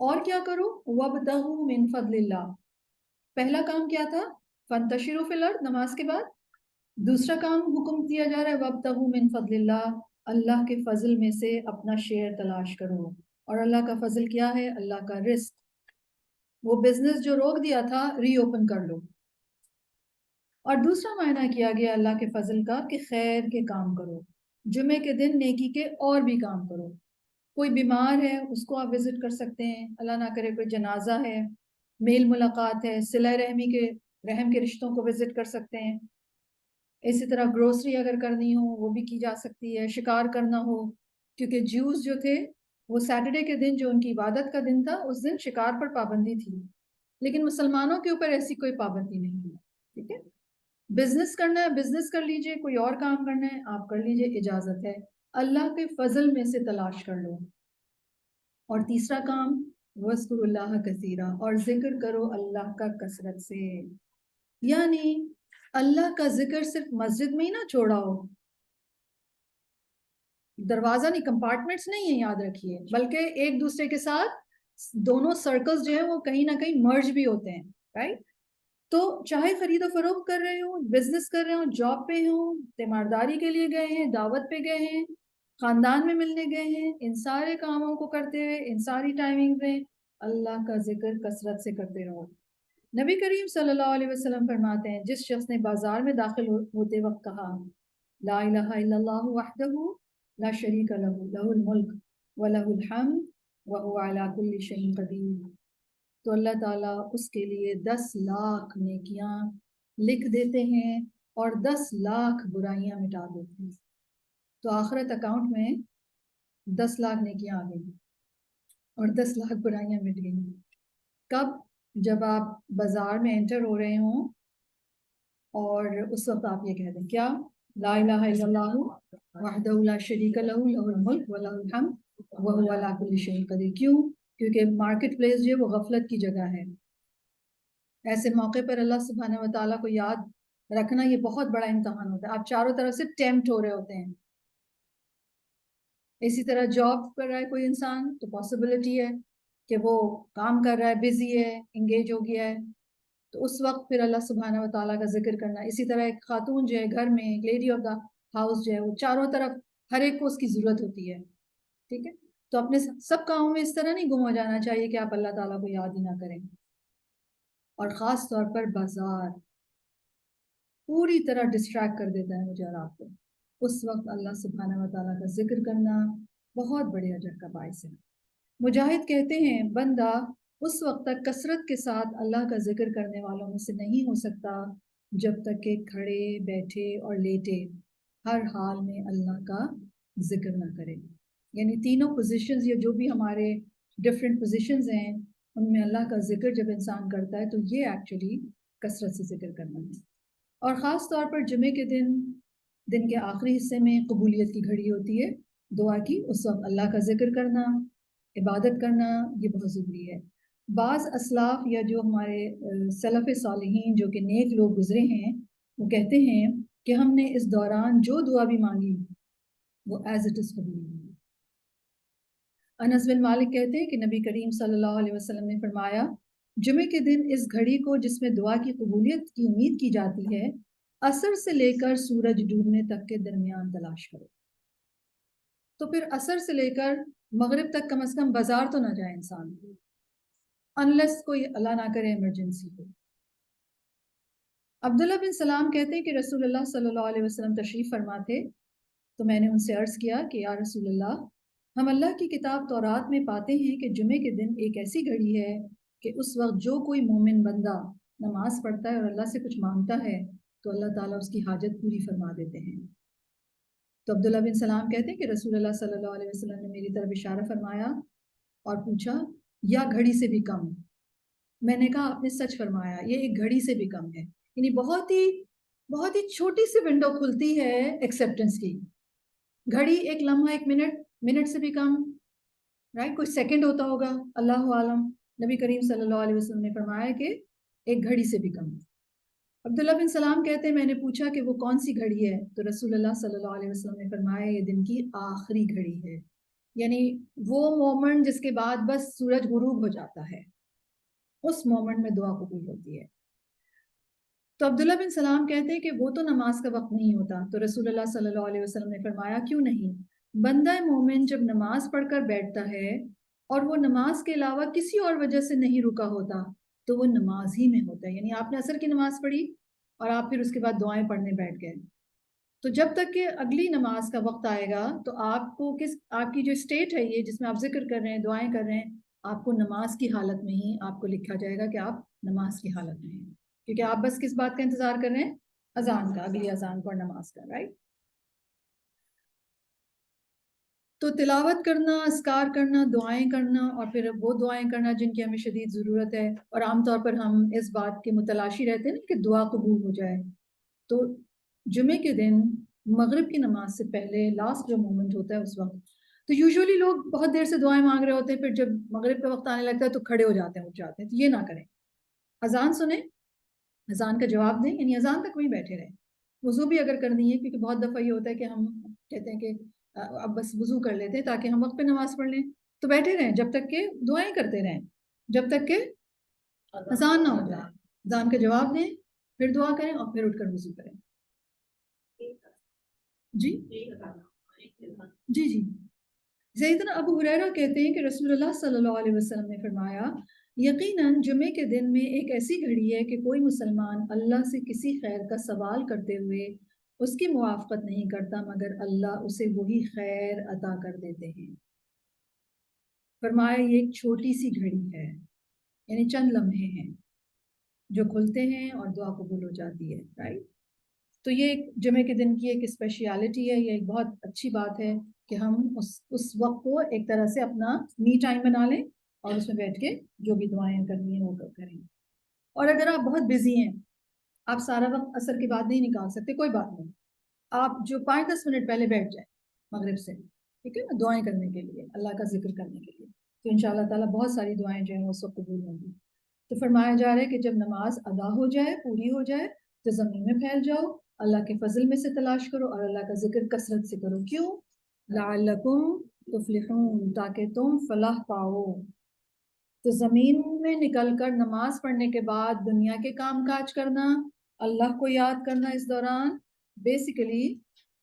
اور کیا کرو؟ وَابْتَغُوا مِن فَضْلِ اللَّهِ، پہلا کام کیا تھا؟ فَانْتَشِرُوا فِي الْأَرْضِ، نماز کے بعد۔ دوسرا کام حکم دیا جا رہا ہے وَابْتَغُوا مِن فَضْلِ اللَّهِ، اللہ کے فضل میں سے اپنا شیئر تلاش کرو، اور اللہ کا فضل کیا ہے؟ اللہ کا رزق، وہ بزنس جو روک دیا تھا ری اوپن کر لو۔ اور دوسرا معنی کیا گیا اللہ کے فضل کا کہ خیر کے کام کرو، جمعے کے دن نیکی کے اور بھی کام کرو، کوئی بیمار ہے اس کو آپ وزٹ کر سکتے ہیں، اللہ نہ کرے کوئی جنازہ ہے، میل ملاقات ہے، صلہ رحم کے رشتوں کو وزٹ کر سکتے ہیں۔ اسی طرح گروسری اگر کرنی ہو وہ بھی کی جا سکتی ہے، شکار کرنا ہو، کیونکہ جیوز جو تھے وہ سیٹرڈے کے دن جو ان کی عبادت کا دن تھا اس دن شکار پر پابندی تھی، لیکن مسلمانوں کے اوپر ایسی کوئی پابندی نہیں ہے، ٹھیک ہے؟ بزنس کرنا ہے بزنس کر لیجئے، کوئی اور کام کرنا ہے آپ کر لیجئے، اجازت ہے، اللہ کے فضل میں سے تلاش کر لو۔ اور تیسرا کام وَاذْكُرُوا اللَّهَ كَثِيرًا، اور ذکر کرو اللہ کا کثرت سے، یعنی اللہ کا ذکر صرف مسجد میں ہی نہ چھوڑا ہو، دروازہ نہیں، کمپارٹمنٹس نہیں ہیں، یاد رکھیے، بلکہ ایک دوسرے کے ساتھ دونوں سرکلز جو ہیں وہ کہیں نہ کہیں مرج بھی ہوتے ہیں، رائٹ؟ تو چاہے خرید و فروخت کر رہے ہوں، بزنس کر رہے ہوں، جاب پہ ہوں، تیمارداری کے لیے گئے ہیں، دعوت پہ گئے ہیں، خاندان میں ملنے گئے ہیں، ان سارے کاموں کو کرتے ہوئے ان ساری ٹائمنگ میں اللہ کا ذکر کثرت سے کرتے رہو۔ نبی کریم صلی اللہ علیہ وسلم فرماتے ہیں جس شخص نے بازار میں داخل ہوتے وقت کہا لا الہ الا اللہ وحدہ لا شریک لہ لہ الملک ولہ الحمد وہو علی کل شیء قدیر، تو اللہ تعالیٰ اس کے لیے 10 لاکھ نیکیاں لکھ دیتے ہیں اور 10 لاکھ برائیاں مٹا دیتے ہیں۔ تو آخرت اکاؤنٹ میں 10 لاکھ نیکیاں آ گئی اور 10 لاکھ برائیاں مٹ گئی۔ کب؟ جب آپ بازار میں انٹر ہو رہے ہوں اور اس وقت آپ یہ کہہ دیں کیا؟ لا الہ الا اللہ وحدہ لا شریک لہ لہ الملک ولہ الحمد وہو علی کل شیء قدیر۔ کیوں؟ کیونکہ مارکیٹ پلیس جو ہے وہ غفلت کی جگہ ہے، ایسے موقع پر اللہ سبحانہ و تعالیٰ کو یاد رکھنا یہ بہت بڑا امتحان ہوتا ہے، آپ چاروں طرف سے ٹیمپٹ ہو رہے ہوتے ہیں۔ اسی طرح جاب کر رہا ہے کوئی انسان تو پاسبلٹی ہے کہ وہ کام کر رہا ہے، بزی ہے، انگیج ہو گیا ہے، تو اس وقت پھر اللہ سبحانہ و تعالیٰ کا ذکر کرنا۔ اسی طرح ایک خاتون جو ہے گھر میں، ایک لیڈی آف دا ہاؤس جو ہے، وہ چاروں طرف ہر ایک کو اس کی ضرورت ہوتی ہے، ٹھیک ہے؟ تو اپنے سب کاموں میں اس طرح نہیں گم ہو جانا چاہیے کہ آپ اللہ تعالیٰ کو یاد ہی نہ کریں۔ اور خاص طور پر بازار پوری طرح ڈسٹریکٹ کر دیتا ہے مجھے اور آپ کو. اس وقت اللہ سبحانہ و تعالیٰ کا ذکر کرنا بہت بڑے اجر کا باعث ہے. مجاہد کہتے ہیں بندہ اس وقت تک کثرت کے ساتھ اللہ کا ذکر کرنے والوں میں سے نہیں ہو سکتا جب تک کہ کھڑے بیٹھے اور لیٹے ہر حال میں اللہ کا ذکر نہ کرے. یعنی تینوں پوزیشنز یا جو بھی ہمارے ڈفرینٹ پوزیشنز ہیں ان میں اللہ کا ذکر جب انسان کرتا ہے تو یہ ایکچولی کثرت سے ذکر کرنا ہے. اور خاص طور پر جمعے کے دن کے آخری حصے میں قبولیت کی گھڑی ہوتی ہے دعا کی. اس وقت اللہ کا ذکر کرنا عبادت کرنا یہ بہت ضروری ہے. بعض اسلاف یا جو ہمارے سلف صالحین جو کہ نیک لوگ گزرے ہیں وہ کہتے ہیں کہ ہم نے اس دوران جو دعا بھی مانگی وہ ایز اٹ از قبول ہوئی. انس بن مالک کہتے ہیں کہ نبی کریم صلی اللہ علیہ وسلم نے فرمایا جمعے کے دن اس گھڑی کو جس میں دعا کی قبولیت کی امید کی جاتی ہے عصر سے لے کر سورج ڈوبنے تک کے درمیان تلاش کرو. تو پھر عصر سے لے کر مغرب تک کم از کم بازار تو نہ جائے انسان انلیس کوئی اللہ نہ کرے ایمرجنسی ہو. عبداللہ بن سلام کہتے ہیں کہ رسول اللہ صلی اللہ علیہ وسلم تشریف فرما تھے تو میں نے ان سے عرض کیا کہ یا رسول اللہ ہم اللہ کی کتاب تورات میں پاتے ہیں کہ جمعے کے دن ایک ایسی گھڑی ہے کہ اس وقت جو کوئی مومن بندہ نماز پڑھتا ہے اور اللہ سے کچھ مانگتا ہے تو اللہ تعالیٰ اس کی حاجت پوری فرما دیتے ہیں. تو عبداللہ بن سلام کہتے ہیں کہ رسول اللہ صلی اللہ علیہ وسلم نے میری طرف اشارہ فرمایا اور پوچھا یا گھڑی سے بھی کم. میں نے کہا آپ نے سچ فرمایا یہ ایک گھڑی سے بھی کم ہے. یعنی بہت ہی چھوٹی سی ونڈو کھلتی ہے ایکسیپٹنس کی. گھڑی ایک لمحہ ایک منٹ سے بھی کم رائٹ کوئی سیکنڈ ہوتا ہوگا اللہ عالم. نبی کریم صلی اللہ علیہ وسلم نے فرمایا کہ ایک گھڑی سے بھی کم. عبداللہ بن سلام کہتے ہیں میں نے پوچھا کہ وہ کون سی گھڑی ہے تو رسول اللہ صلی اللہ علیہ وسلم نے فرمایا یہ دن کی آخری گھڑی ہے. یعنی وہ مومنٹ جس کے بعد بس سورج غروب ہو جاتا ہے اس مومنٹ میں دعا قبول ہوتی ہے. تو عبداللہ بن سلام کہتے ہیں کہ وہ تو نماز کا وقت نہیں ہوتا. تو رسول اللہ صلی اللہ علیہ وسلم نے فرمایا کیوں نہیں. بندہ مومن جب نماز پڑھ کر بیٹھتا ہے اور وہ نماز کے علاوہ کسی اور وجہ سے نہیں رکا ہوتا تو وہ نماز ہی میں ہوتا ہے. یعنی آپ نے عصر کی نماز پڑھی اور آپ پھر اس کے بعد دعائیں پڑھنے بیٹھ گئے تو جب تک کہ اگلی نماز کا وقت آئے گا تو آپ کو آپ کی جو اسٹیٹ ہے یہ جس میں آپ ذکر کر رہے ہیں دعائیں کر رہے ہیں آپ کو نماز کی حالت میں ہی آپ کو لکھا جائے گا کہ آپ نماز کی حالت میں ہیں. کیونکہ آپ بس کس بات کا انتظار کر رہے ہیں اذان کا اگلی اذان کو اور نماز کا رائٹ. تو تلاوت کرنا اذکار کرنا دعائیں کرنا اور پھر وہ دعائیں کرنا جن کی ہمیں شدید ضرورت ہے اور عام طور پر ہم اس بات کے متلاشی رہتے ہیں کہ دعا قبول ہو جائے. تو جمعے کے دن مغرب کی نماز سے پہلے لاسٹ جو مومنٹ ہوتا ہے اس وقت تو یوزولی لوگ بہت دیر سے دعائیں مانگ رہے ہوتے ہیں پھر جب مغرب کا وقت آنے لگتا ہے تو کھڑے ہو جاتے ہیں اٹھ جاتے ہیں. تو یہ نہ کریں. اذان سنیں اذان کا جواب دیں یعنی اذان تک وہیں بیٹھے رہیں. وضو بھی اگر کرنی ہے کیونکہ بہت دفعہ یہ ہوتا ہے کہ ہم کہتے ہیں کہ اب بس وضو کر لیتے ہیں تاکہ ہم وقت پہ نماز پڑھ لیں تو بیٹھے رہیں جب تک کہ دعائیں کرتے رہیں جب تک کہ اذان نہ ہو جائے. اذان کا جواب دیں پھر دعا کریں اور پھر اٹھ کر وضو کریں. جی جی سیدنا ابو ہریرہ کہتے ہیں کہ رسول اللہ صلی اللہ علیہ وسلم نے فرمایا یقیناً جمعے کے دن میں ایک ایسی گھڑی ہے کہ کوئی مسلمان اللہ سے کسی خیر کا سوال کرتے ہوئے اس کی موافقت نہیں کرتا مگر اللہ اسے وہی خیر عطا کر دیتے ہیں. فرمایا یہ ایک چھوٹی سی گھڑی ہے یعنی چند لمحے ہیں جو کھلتے ہیں اور دعا قبول ہو جاتی ہے رائٹ. تو یہ ایک جمعے کے دن کی ایک اسپیشیالٹی ہے. یہ ایک بہت اچھی بات ہے کہ ہم اس وقت کو ایک طرح سے اپنا می ٹائم بنا لیں اور اس میں بیٹھ کے جو بھی دعائیں کرنی ہیں وہ کریں. اور اگر آپ بہت بزی ہیں آپ سارا وقت عصر کے بعد نہیں نکال سکتے کوئی بات نہیں. آپ جو 5-10 منٹ پہلے بیٹھ جائیں مغرب سے ٹھیک ہے نا دعائیں کرنے کے لیے اللہ کا ذکر کرنے کے لیے تو انشاءاللہ تعالیٰ بہت ساری دعائیں جو ہیں اس وقت قبول ہوں گی. تو فرمایا جا رہا ہے کہ جب نماز ادا ہو جائے پوری ہو جائے تو زمین میں پھیل جاؤ اللہ کے فضل میں سے تلاش کرو اور اللہ کا ذکر کثرت سے کرو. کیوں؟ لعلکم تفلحون تاکہ تم فلاح پاؤ. تو زمین میں نکل کر نماز پڑھنے کے بعد دنیا کے کام کاج کرنا اللہ کو یاد کرنا اس دوران بیسیکلی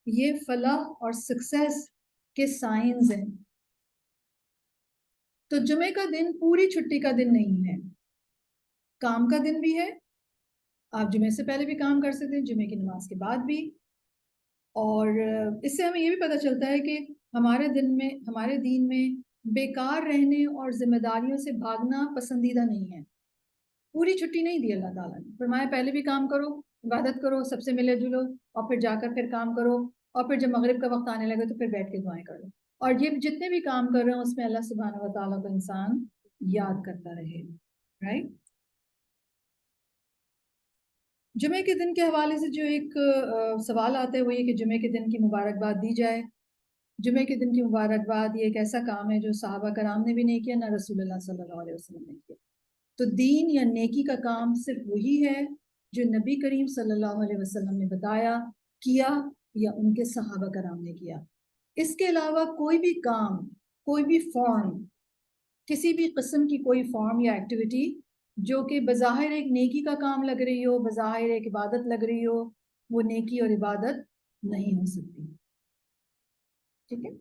یہ فلاح اور سکسیس کے سائنز ہیں. تو جمعے کا دن پوری چھٹی کا دن نہیں ہے. کام کا دن بھی ہے، آپ جمعے سے پہلے بھی کام کر سکتے ہیں، جمعے کی نماز کے بعد بھی. اور اس سے ہمیں یہ بھی پتہ چلتا ہے کہ ہمارے دین میں بیکار رہنے اور ذمہ داریوں سے بھاگنا پسندیدہ نہیں ہے. پوری چھٹی نہیں دی اللہ تعالیٰ نے، فرمایا پہلے بھی کام کرو، عبادت کرو، سب سے ملے جلو، اور پھر جا کر پھر کام کرو، اور پھر جب مغرب کا وقت آنے لگے تو پھر بیٹھ کے دعائیں کرو. اور یہ جتنے بھی کام کر رہے ہیں اس میں اللہ سبحانہ و تعالیٰ کو انسان یاد کرتا رہے. رائٹ. جمعے کے دن کے حوالے سے جو ایک سوال آتا ہے وہ یہ کہ جمعے کے دن کی مبارکباد دی جائے. جمعے کے دن کی مبارکباد یہ ایک ایسا کام ہے جو صحابہ کرام نے بھی نہیں کیا، نہ رسول اللہ صلی اللہ علیہ وسلم نے کیا. تو دین یا نیکی کا کام صرف وہی ہے جو نبی کریم صلی اللہ علیہ وسلم نے بتایا، کیا، یا ان کے صحابہ کرام نے کیا. اس کے علاوہ کوئی بھی کام، کوئی بھی فارم، کسی بھی قسم کی کوئی فارم یا ایکٹیویٹی جو کہ بظاہر ایک نیکی کا کام لگ رہی ہو، بظاہر ایک عبادت لگ رہی ہو، وہ نیکی اور عبادت نہیں ہو سکتی. ٹھیک ہے.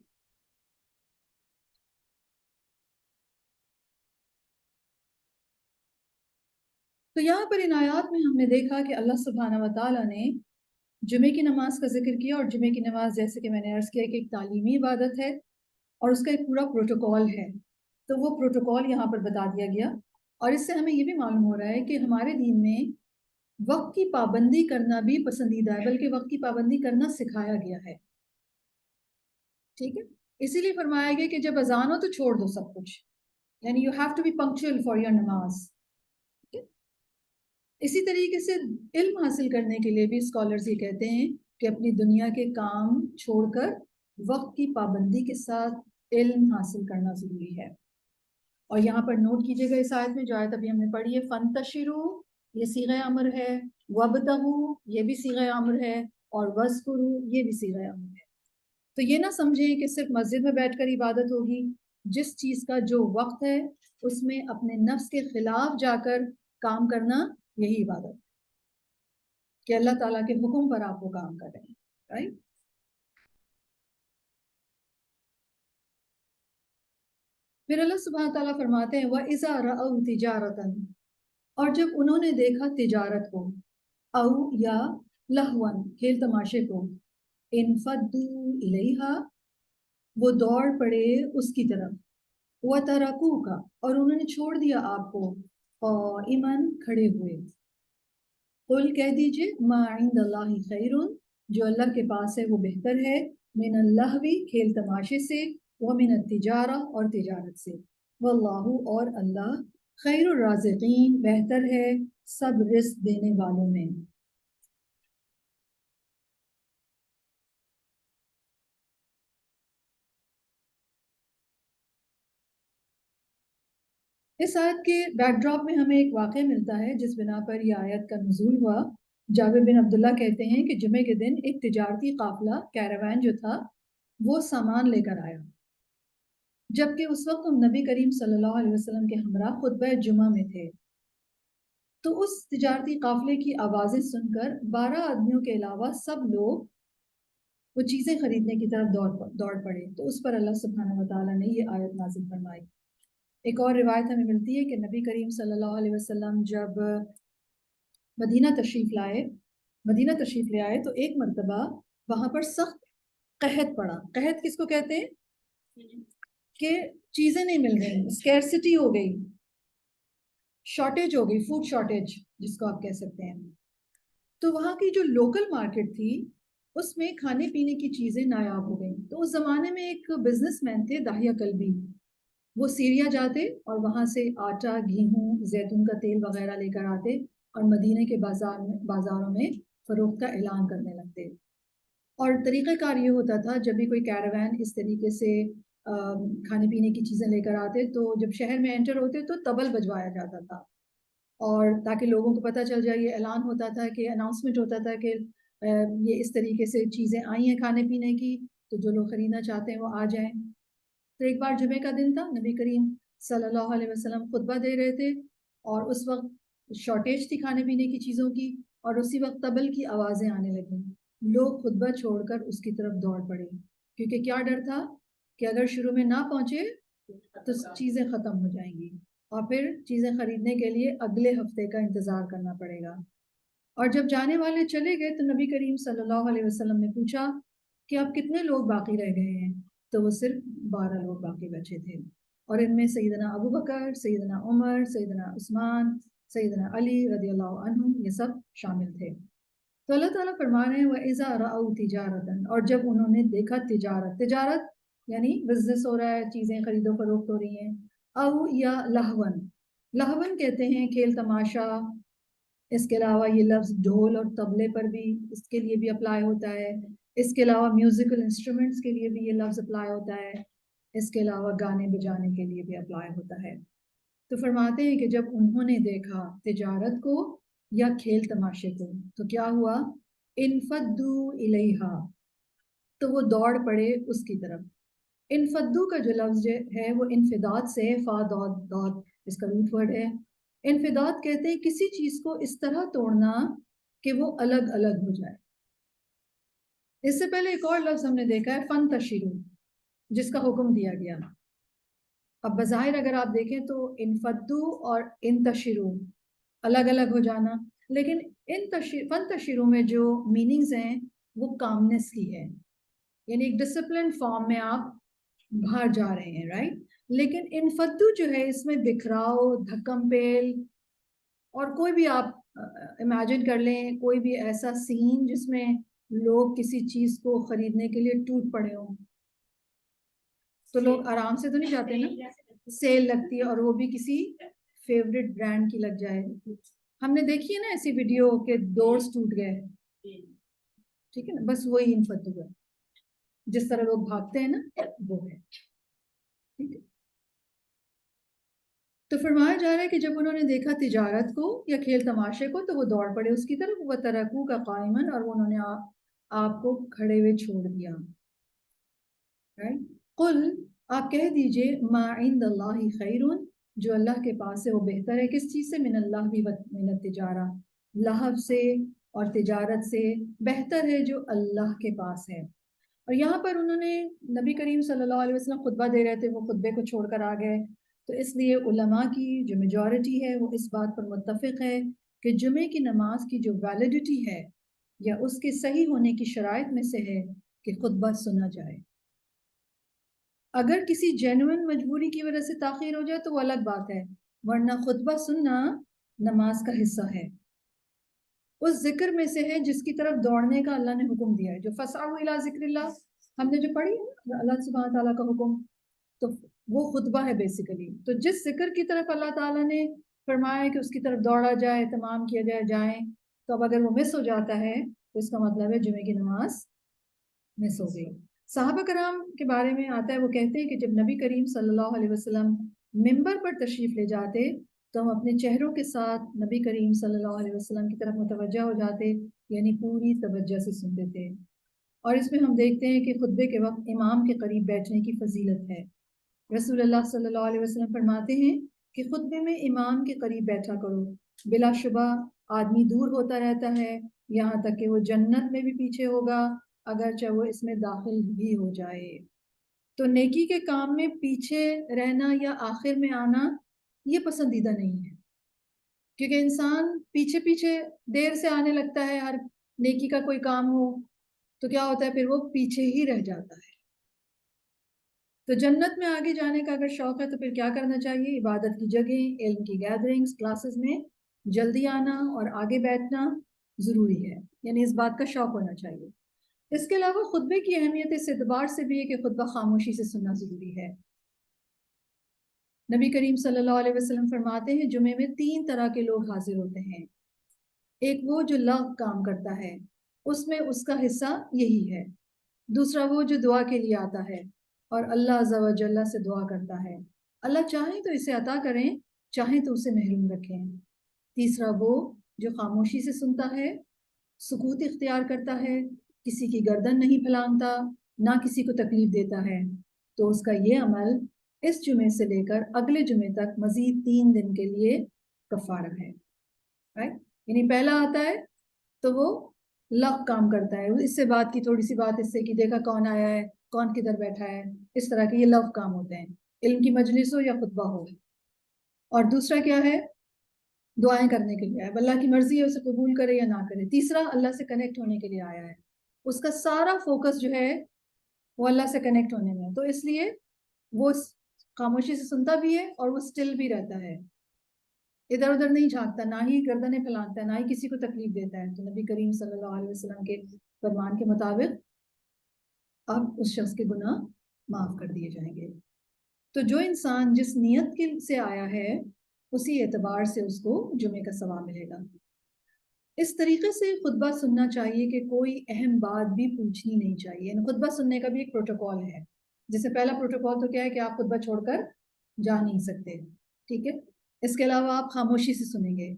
تو یہاں پر ان آیات میں ہم نے دیکھا کہ اللہ سبحانہ و تعالیٰ نے جمعے کی نماز کا ذکر کیا، اور جمعے کی نماز جیسے کہ میں نے عرض کیا کہ ایک تعلیمی عبادت ہے اور اس کا ایک پورا پروٹوکول ہے. تو وہ پروٹوکول یہاں پر بتا دیا گیا، اور اس سے ہمیں یہ بھی معلوم ہو رہا ہے کہ ہمارے دین میں وقت کی پابندی کرنا بھی پسندیدہ ہے، بلکہ وقت کی پابندی کرنا سکھایا گیا ہے. ٹھیک ہے. اسی لیے فرمایا گیا کہ جب اذان ہو تو چھوڑ دو سب کچھ، یعنی you have to be punctual for your نماز. اسی طریقے سے علم حاصل کرنے کے لیے بھی اسکالرز یہ کہتے ہیں کہ اپنی دنیا کے کام چھوڑ کر وقت کی پابندی کے ساتھ علم حاصل کرنا ضروری ہے. اور یہاں پر نوٹ کیجیے گا اس آیت میں جو آیت ابھی ہم نے پڑھی ہے، فَانْتَشِرُوا یہ صیغہ امر ہے، وَابْتَغُوا یہ بھی صیغہ امر ہے، اور وَاذْكُرُوا یہ بھی صیغہ امر ہے. تو یہ نہ سمجھیں کہ صرف مسجد میں بیٹھ کر عبادت ہوگی. جس چیز کا جو وقت ہے اس میں اپنے نفس کے خلاف جا کر کام کرنا یہی عبادت ہے کہ اللہ تعالیٰ کے حکم پر آپ وہ کام کر رہے ہیں. رائٹ. پھر اللہ سبحانہ تعالیٰ فرماتے ہیں وَإِذَا رَأَوْا تِجَارَةً، اور جب انہوں نے دیکھا تجارت کو، او یا لہون کھیل تماشے کو، انفدوا الیہا وہ دوڑ پڑے اس کی طرف، وَتَرَكُوكَ اور انہوں نے چھوڑ دیا آپ کو، قائما کھڑے ہوئے. قل کہہ دیجئے ما عند اللہ خیر جو اللہ کے پاس ہے وہ بہتر ہے، من اللہوی کھیل تماشے سے، ومن التجارہ اور تجارت سے، واللہ اور اللہ خیر الرازقین بہتر ہے سب رزق دینے والوں میں. اس آیت کے بیک ڈراپ میں ہمیں ایک واقعہ ملتا ہے جس بنا پر یہ آیت کا نزول ہوا. جابر بن عبداللہ کہتے ہیں کہ جمعے کے دن ایک تجارتی قافلہ کیراوان جو تھا وہ سامان لے کر آیا، جبکہ اس وقت ہم نبی کریم صلی اللہ علیہ وسلم کے ہمراہ خطبہ جمعہ میں تھے. تو اس تجارتی قافلے کی آوازیں سن کر 12 آدمیوں کے علاوہ سب لوگ وہ چیزیں خریدنے کی طرف دوڑ پڑے. تو اس پر اللہ سبحانہ و تعالیٰ نے یہ آیت نازل فرمائی. ایک اور روایت ہمیں ملتی ہے کہ نبی کریم صلی اللہ علیہ وسلم جب مدینہ تشریف لے آئے تو ایک مرتبہ وہاں پر سخت قحط پڑا. قحط کس کو کہتے ہیں؟ کہ چیزیں نہیں مل رہی، اسکیرسٹی ہو گئی، شارٹیج ہو گئی، فوڈ شارٹیج جس کو آپ کہہ سکتے ہیں. تو وہاں کی جو لوکل مارکیٹ تھی اس میں کھانے پینے کی چیزیں نایاب ہو گئیں. تو اس زمانے میں ایک بزنس مین تھے داہیہ کلبی، وہ سیریا جاتے اور وہاں سے آٹا، گیہوں، زیتون کا تیل وغیرہ لے کر آتے اور مدینے کے بازاروں میں فروخت کا اعلان کرنے لگتے. اور طریقہ کار یہ ہوتا تھا جب بھی کوئی کیراوان اس طریقے سے کھانے پینے کی چیزیں لے کر آتے تو جب شہر میں انٹر ہوتے تو طبل بجوایا جاتا تھا، اور تاکہ لوگوں کو پتہ چل جائے، یہ اعلان ہوتا تھا کہ اناؤنسمنٹ ہوتا تھا کہ یہ اس طریقے سے چیزیں آئی ہیں کھانے پینے کی، تو جو لوگ خریدنا چاہتے ہیں وہ آ جائیں. تو ایک بار جمعے کا دن تھا، نبی کریم صلی اللہ علیہ وسلم خطبہ دے رہے تھے اور اس وقت شارٹیج تھی کھانے پینے کی چیزوں کی، اور اسی وقت طبل کی آوازیں آنے لگیں. لوگ خطبہ چھوڑ کر اس کی طرف دوڑ پڑے، کیونکہ کیا ڈر تھا کہ اگر شروع میں نہ پہنچے تو چیزیں ختم ہو جائیں گی. اور پھر چیزیں خریدنے کے لیے اگلے ہفتے کا انتظار کرنا پڑے گا۔ اور جب جانے والے چلے گئے تو نبی کریم صلی اللہ علیہ وسلم نے پوچھا کہ اب کتنے لوگ باقی رہ گئے ہیں؟ تو وہ صرف 12 لوگ باقی بچے تھے، اور ان میں سیدنا ابو بکر، سیدنا عمر، سیدنا عثمان، سیدنا علی رضی اللہ عنہ یہ سب شامل تھے۔ تو اللہ تعالیٰ فرما رہے ہیں وَإِذَا رَأَوْا تِجَارَةً، اور جب انہوں نے دیکھا تجارت یعنی بزنس ہو رہا ہے، چیزیں خرید و فروخت ہو رہی ہیں، او یا لہون کہتے ہیں کھیل تماشا۔ اس کے علاوہ یہ لفظ ڈھول اور طبلے پر بھی اس کے لیے بھی اپلائی ہوتا ہے، اس کے علاوہ میوزیکل انسٹرومنٹس کے لیے بھی یہ لفظ اپلائی ہوتا ہے، اس کے علاوہ گانے بجانے کے لیے بھی اپلائی ہوتا ہے۔ تو فرماتے ہیں کہ جب انہوں نے دیکھا تجارت کو یا کھیل تماشے کو تو کیا ہوا؟ انفدو الیہا، تو وہ دوڑ پڑے اس کی طرف۔ انفدو کا جو لفظ ہے وہ انفداد سے، فا داد داد اس کا روٹ ورڈ ہے۔ انفداد کہتے ہیں کسی چیز کو اس طرح توڑنا کہ وہ الگ الگ ہو جائے۔ اس سے پہلے ایک اور لفظ ہم نے دیکھا ہے فنتشروا، جس کا حکم دیا گیا۔ اب بظاہر اگر آپ دیکھیں تو انفدو اور انتشروا الگ الگ ہو جانا، لیکن فنتشروا میں جو میننگز ہیں وہ کامنس کی ہے، یعنی ایک ڈسپلن فارم میں آپ باہر جا رہے ہیں، رائٹ۔ لیکن انفدو جو ہے اس میں بکھراؤ، دھکم پیل، اور کوئی بھی آپ امیجن کر لیں کوئی بھی ایسا سین جس میں لوگ کسی چیز کو خریدنے کے لیے ٹوٹ پڑے ہوں، تو لوگ آرام سے تو نہیں جاتے نا، سیل لگتی ہے اور وہ بھی کسی فیوریٹ برانڈ کی لگ جائے۔ ہم نے دیکھی ہے نا ایسی ویڈیو کہ ڈورز ٹوٹ گئے، ٹھیک ہے نا، بس وہی انفدو ہے، جس طرح لوگ بھاگتے ہیں نا وہ ہے، ٹھیک ہے۔ تو فرمایا جا رہا ہے کہ جب انہوں نے دیکھا تجارت کو یا کھیل تماشے کو تو وہ دوڑ پڑے اس کی طرف، وہ ترکو کا قائمن، اور انہوں نے آپ کو کھڑے ہوئے چھوڑ دیا، قل آپ کہہ دیجئے ما عند اللہ خیر، جو اللہ کے پاس ہے وہ بہتر ہے، کس چیز سے؟ من اللہ بھی من التجارہ، لہو سے اور تجارت سے بہتر ہے جو اللہ کے پاس ہے۔ اور یہاں پر انہوں نے نبی کریم صلی اللہ علیہ وسلم خطبہ دے رہے تھے، وہ خطبے کو چھوڑ کر آ گئے، تو اس لیے علماء کی جو میجورٹی ہے وہ اس بات پر متفق ہے کہ جمعے کی نماز کی جو ویلیڈیٹی ہے یا اس کے صحیح ہونے کی شرائط میں سے ہے کہ خطبہ سنا جائے۔ اگر کسی جینوئن مجبوری کی وجہ سے تاخیر ہو جائے تو وہ الگ بات ہے، ورنہ خطبہ سننا نماز کا حصہ ہے، اس ذکر میں سے ہے جس کی طرف دوڑنے کا اللہ نے حکم دیا ہے، جو فسعوا الی ذکر اللہ ہم نے جو پڑھی ہے اللہ سبحانہ تعالیٰ کا حکم، تو وہ خطبہ ہے بیسیکلی۔ تو جس ذکر کی طرف اللہ تعالیٰ نے فرمایا کہ اس کی طرف دوڑا جائے، تمام کیا جائے، جائیں، تو اب اگر وہ مس ہو جاتا ہے تو اس کا مطلب ہے جمعے کی نماز مس ہو گئی۔ صحابہ کرام کے بارے میں آتا ہے، وہ کہتے ہیں کہ جب نبی کریم صلی اللہ علیہ وسلم ممبر پر تشریف لے جاتے تو ہم اپنے چہروں کے ساتھ نبی کریم صلی اللہ علیہ وسلم کی طرف متوجہ ہو جاتے، یعنی پوری توجہ سے سنتے تھے۔ اور اس میں ہم دیکھتے ہیں کہ خطبے کے وقت امام کے قریب بیٹھنے کی فضیلت ہے۔ رسول اللہ صلی اللہ علیہ وسلم فرماتے ہیں کہ خطبے میں امام کے قریب بیٹھا کرو، بلا شبہ آدمی دور ہوتا رہتا ہے یہاں تک کہ وہ جنت میں بھی پیچھے ہوگا اگرچہ وہ اس میں داخل بھی ہو جائے۔ تو نیکی کے کام میں پیچھے رہنا یا آخر میں آنا یہ پسندیدہ نہیں ہے، کیونکہ انسان پیچھے پیچھے دیر سے آنے لگتا ہے، ہر نیکی کا کوئی کام ہو تو کیا ہوتا ہے پھر وہ پیچھے ہی رہ جاتا ہے۔ تو جنت میں آگے جانے کا اگر شوق ہے تو پھر کیا کرنا چاہیے؟ عبادت کی جگہ، علم کی گیدرنگز، کلاسز میں جلدی آنا اور آگے بیٹھنا ضروری ہے، یعنی اس بات کا شوق ہونا چاہیے۔ اس کے علاوہ خطبے کی اہمیت اس اعتبار سے بھی ہے کہ خطبہ خاموشی سے سننا ضروری ہے۔ نبی کریم صلی اللہ علیہ وسلم فرماتے ہیں جمعے میں 3 طرح کے لوگ حاضر ہوتے ہیں، ایک وہ جو لغو کام کرتا ہے، اس میں اس کا حصہ یہی ہے، دوسرا وہ جو دعا کے لیے آتا ہے اور اللہ عز و جل سے دعا کرتا ہے، اللہ چاہیں تو اسے عطا کریں، چاہیں تو اسے محروم رکھیں، تیسرا وہ جو خاموشی سے سنتا ہے، سکوت اختیار کرتا ہے، کسی کی گردن نہیں پھلانگتا، نہ کسی کو تکلیف دیتا ہے، تو اس کا یہ عمل اس جمعے سے لے کر اگلے جمعے تک مزید 3 دن کے لیے کفارہ ہے، رائٹ؟ یعنی پہلا آتا ہے تو وہ لغو کام کرتا ہے، اس سے بات کی، تھوڑی سی بات اس سے کی، دیکھا کون آیا ہے، کون کدھر بیٹھا ہے، اس طرح کے یہ لغو کام ہوتے ہیں، علم کی مجلس ہو یا خطبہ ہو۔ اور دوسرا کیا ہے؟ دعائیں کرنے کے لیے آیا ہے، اللہ کی مرضی ہے اسے قبول کرے یا نہ کرے۔ تیسرا اللہ سے کنیکٹ ہونے کے لیے آیا ہے، اس کا سارا فوکس جو ہے وہ اللہ سے کنیکٹ ہونے میں، تو اس لیے وہ خاموشی سے سنتا بھی ہے اور وہ سٹل بھی رہتا ہے، ادھر ادھر نہیں جھانکتا، نہ ہی گردنیں پھیلاتا ہے، نہ ہی کسی کو تکلیف دیتا ہے۔ تو نبی کریم صلی اللہ علیہ وسلم کے فرمان کے مطابق اب اس شخص کے گناہ معاف کر دیے جائیں گے۔ تو جو انسان جس نیت سے آیا ہے اسی اعتبار سے اس کو جمعے کا ثواب ملے گا۔ اس طریقے سے خطبہ سننا چاہیے کہ کوئی اہم بات بھی پوچھنی نہیں چاہیے، یعنی خطبہ سننے کا بھی ایک پروٹوکول ہے، جیسے پہلا پروٹوکول تو کیا ہے کہ آپ خطبہ چھوڑ کر جا نہیں سکتے، ٹھیک ہے؟ اس کے علاوہ آپ خاموشی سے سنیں گے،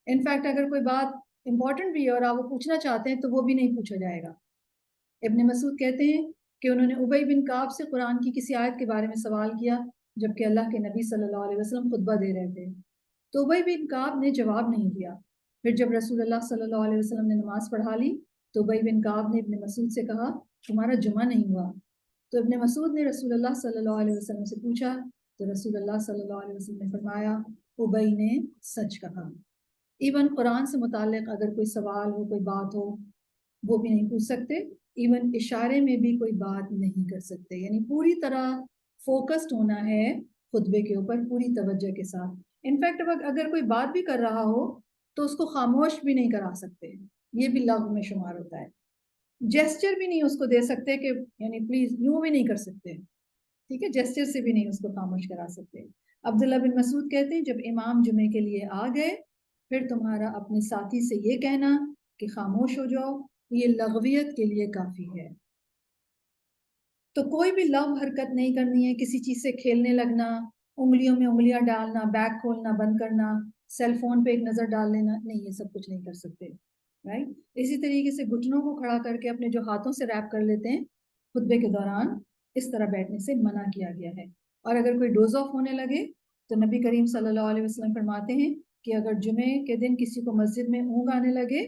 انفیکٹ اگر کوئی بات امپورٹنٹ بھی ہے اور آپ وہ پوچھنا چاہتے ہیں تو وہ بھی نہیں پوچھا جائے گا۔ ابن مسعود کہتے ہیں کہ انہوں نے ابی بن کعب سے قرآن کی کسی آیت کے بارے میں سوال کیا جبکہ اللہ کے نبی صلی اللہ علیہ وسلم خطبہ دے رہے تھے، تو ابی بن کعب نے جواب نہیں دیا۔ پھر جب رسول اللہ صلی اللہ علیہ وسلم نے نماز پڑھا لی تو ابی بن کعب نے ابن مسعود سے کہا تمہارا جمعہ نہیں ہوا، تو ابن مسعود نے رسول اللہ صلی اللہ علیہ وسلم سے پوچھا تو رسول اللہ صلی اللہ علیہ وسلم نے فرمایا ابی نے سچ کہا۔ ایون قرآن سے متعلق اگر کوئی سوال ہو، کوئی بات ہو، وہ بھی نہیں پوچھ سکتے، ایون اشارے میں بھی کوئی بات نہیں کر سکتے، یعنی پوری طرح فوکسڈ ہونا ہے خطبے کے اوپر پوری توجہ کے ساتھ۔ انفیکٹ اگر کوئی بات بھی کر رہا ہو تو اس کو خاموش بھی نہیں کرا سکتے، یہ بھی لغو میں شمار ہوتا ہے۔ جیسچر بھی نہیں اس کو دے سکتے کہ یعنی پلیز یوں بھی نہیں کر سکتے، ٹھیک ہے، جیسچر سے بھی نہیں اس کو خاموش کرا سکتے۔ عبداللہ بن مسعود کہتے ہیں جب امام جمعے کے لیے آ گئے پھر تمہارا اپنے ساتھی سے یہ کہنا کہ خاموش ہو جاؤ یہ لغویت کے لیے کافی ہے۔ تو کوئی بھی لغو حرکت نہیں کرنی ہے، کسی چیز سے کھیلنے لگنا، انگلیوں میں انگلیاں ڈالنا، بیگ کھولنا بند کرنا، سیل فون پہ ایک نظر ڈال لینا، نہیں، یہ سب کچھ نہیں کر سکتے، رائٹ؟ اسی طریقے سے گھٹنوں کو کھڑا کر کے اپنے جو ہاتھوں سے ریپ کر لیتے ہیں خطبے کے دوران، اس طرح بیٹھنے سے منع کیا گیا ہے۔ اور اگر کوئی ڈوز آف ہونے لگے تو نبی کریم صلی اللہ علیہ وسلم فرماتے ہیں کہ اگر جمعے کے دن کسی کو مسجد میں اونگ آنے لگے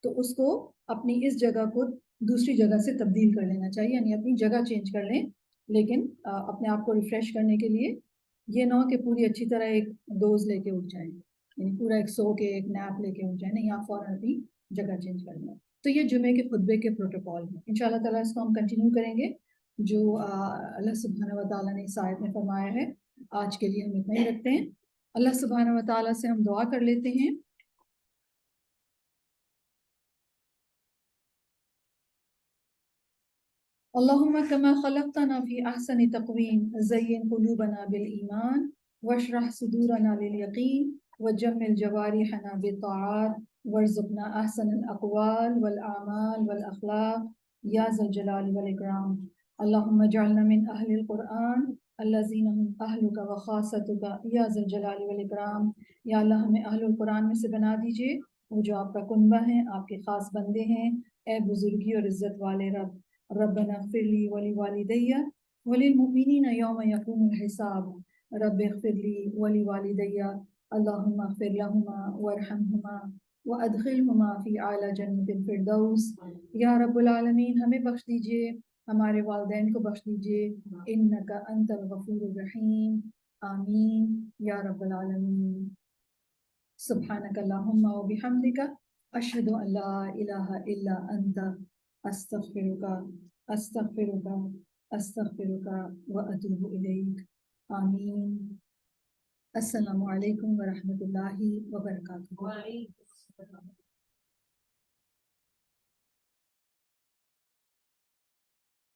تو اس کو اپنی اس جگہ کو دوسری جگہ سے تبدیل کر لینا چاہیے، یعنی اپنی جگہ چینج کر لیں، لیکن اپنے آپ کو ریفریش کرنے کے لیے یہ نہ ہو کہ پوری اچھی طرح ایک ڈوز لے کے اٹھ جائیں، یعنی پورا ایک سو کے ایک نیپ لے کے اٹھ جائیں، نہیں، آپ فوراً اپنی جگہ چینج کر لیں۔ تو یہ جمعے کے خطبے کے پروٹوکول ہیں، انشاءاللہ تعالیٰ اس کو ہم کنٹینیو کریں گے جو اللہ سبحانہ و تعالیٰ نے اس آیت میں فرمایا ہے۔ آج کے لیے ہم اتنا ہی رکھتے ہیں، اللہ سبحانہ و تعالیٰ سے ہم دعا کر لیتے ہیں۔ اللهم كما خلقتنا في أحسن تقويم زين قلوبنا بالإيمان واشرح صدورنا لليقين وجمل جوارحنا بالطاعات وارزقنا أحسن الأقوال والأعمال والأخلاق يا ذا الجلال والإكرام۔ اللهم اجعلنا من أهل القرآن الذين هم أهلك وخاصتك يا ذا الجلال والإكرام۔ یا اللہ ہمیں اہل القرآن میں سے بنا دیجئے، وہ جو آپ کا کنبہ ہیں، آپ کے خاص بندے ہیں، اے بزرگی اور عزت والے رب۔ ربنا اغفر لي ولوالدي وللمؤمنين يوم يقوم الحساب۔ رب اغفر لي ولوالدي اللهم اغفر لهما وارحمهما وادخلهما في اعلی جنت الفردوس۔ یا رب العالمین ہمیں بخش دیجئے، ہمارے والدین کو بخش دیجئے، انک انت الغفور الرحیم، آمین یا رب العالمین۔ سبحانک اللہم وبحمدک اشہد ان لا الہ الا انت استغفرک واتوب الیک، آمین۔ السلام علیکم ورحمۃ اللہ وبرکاتہ۔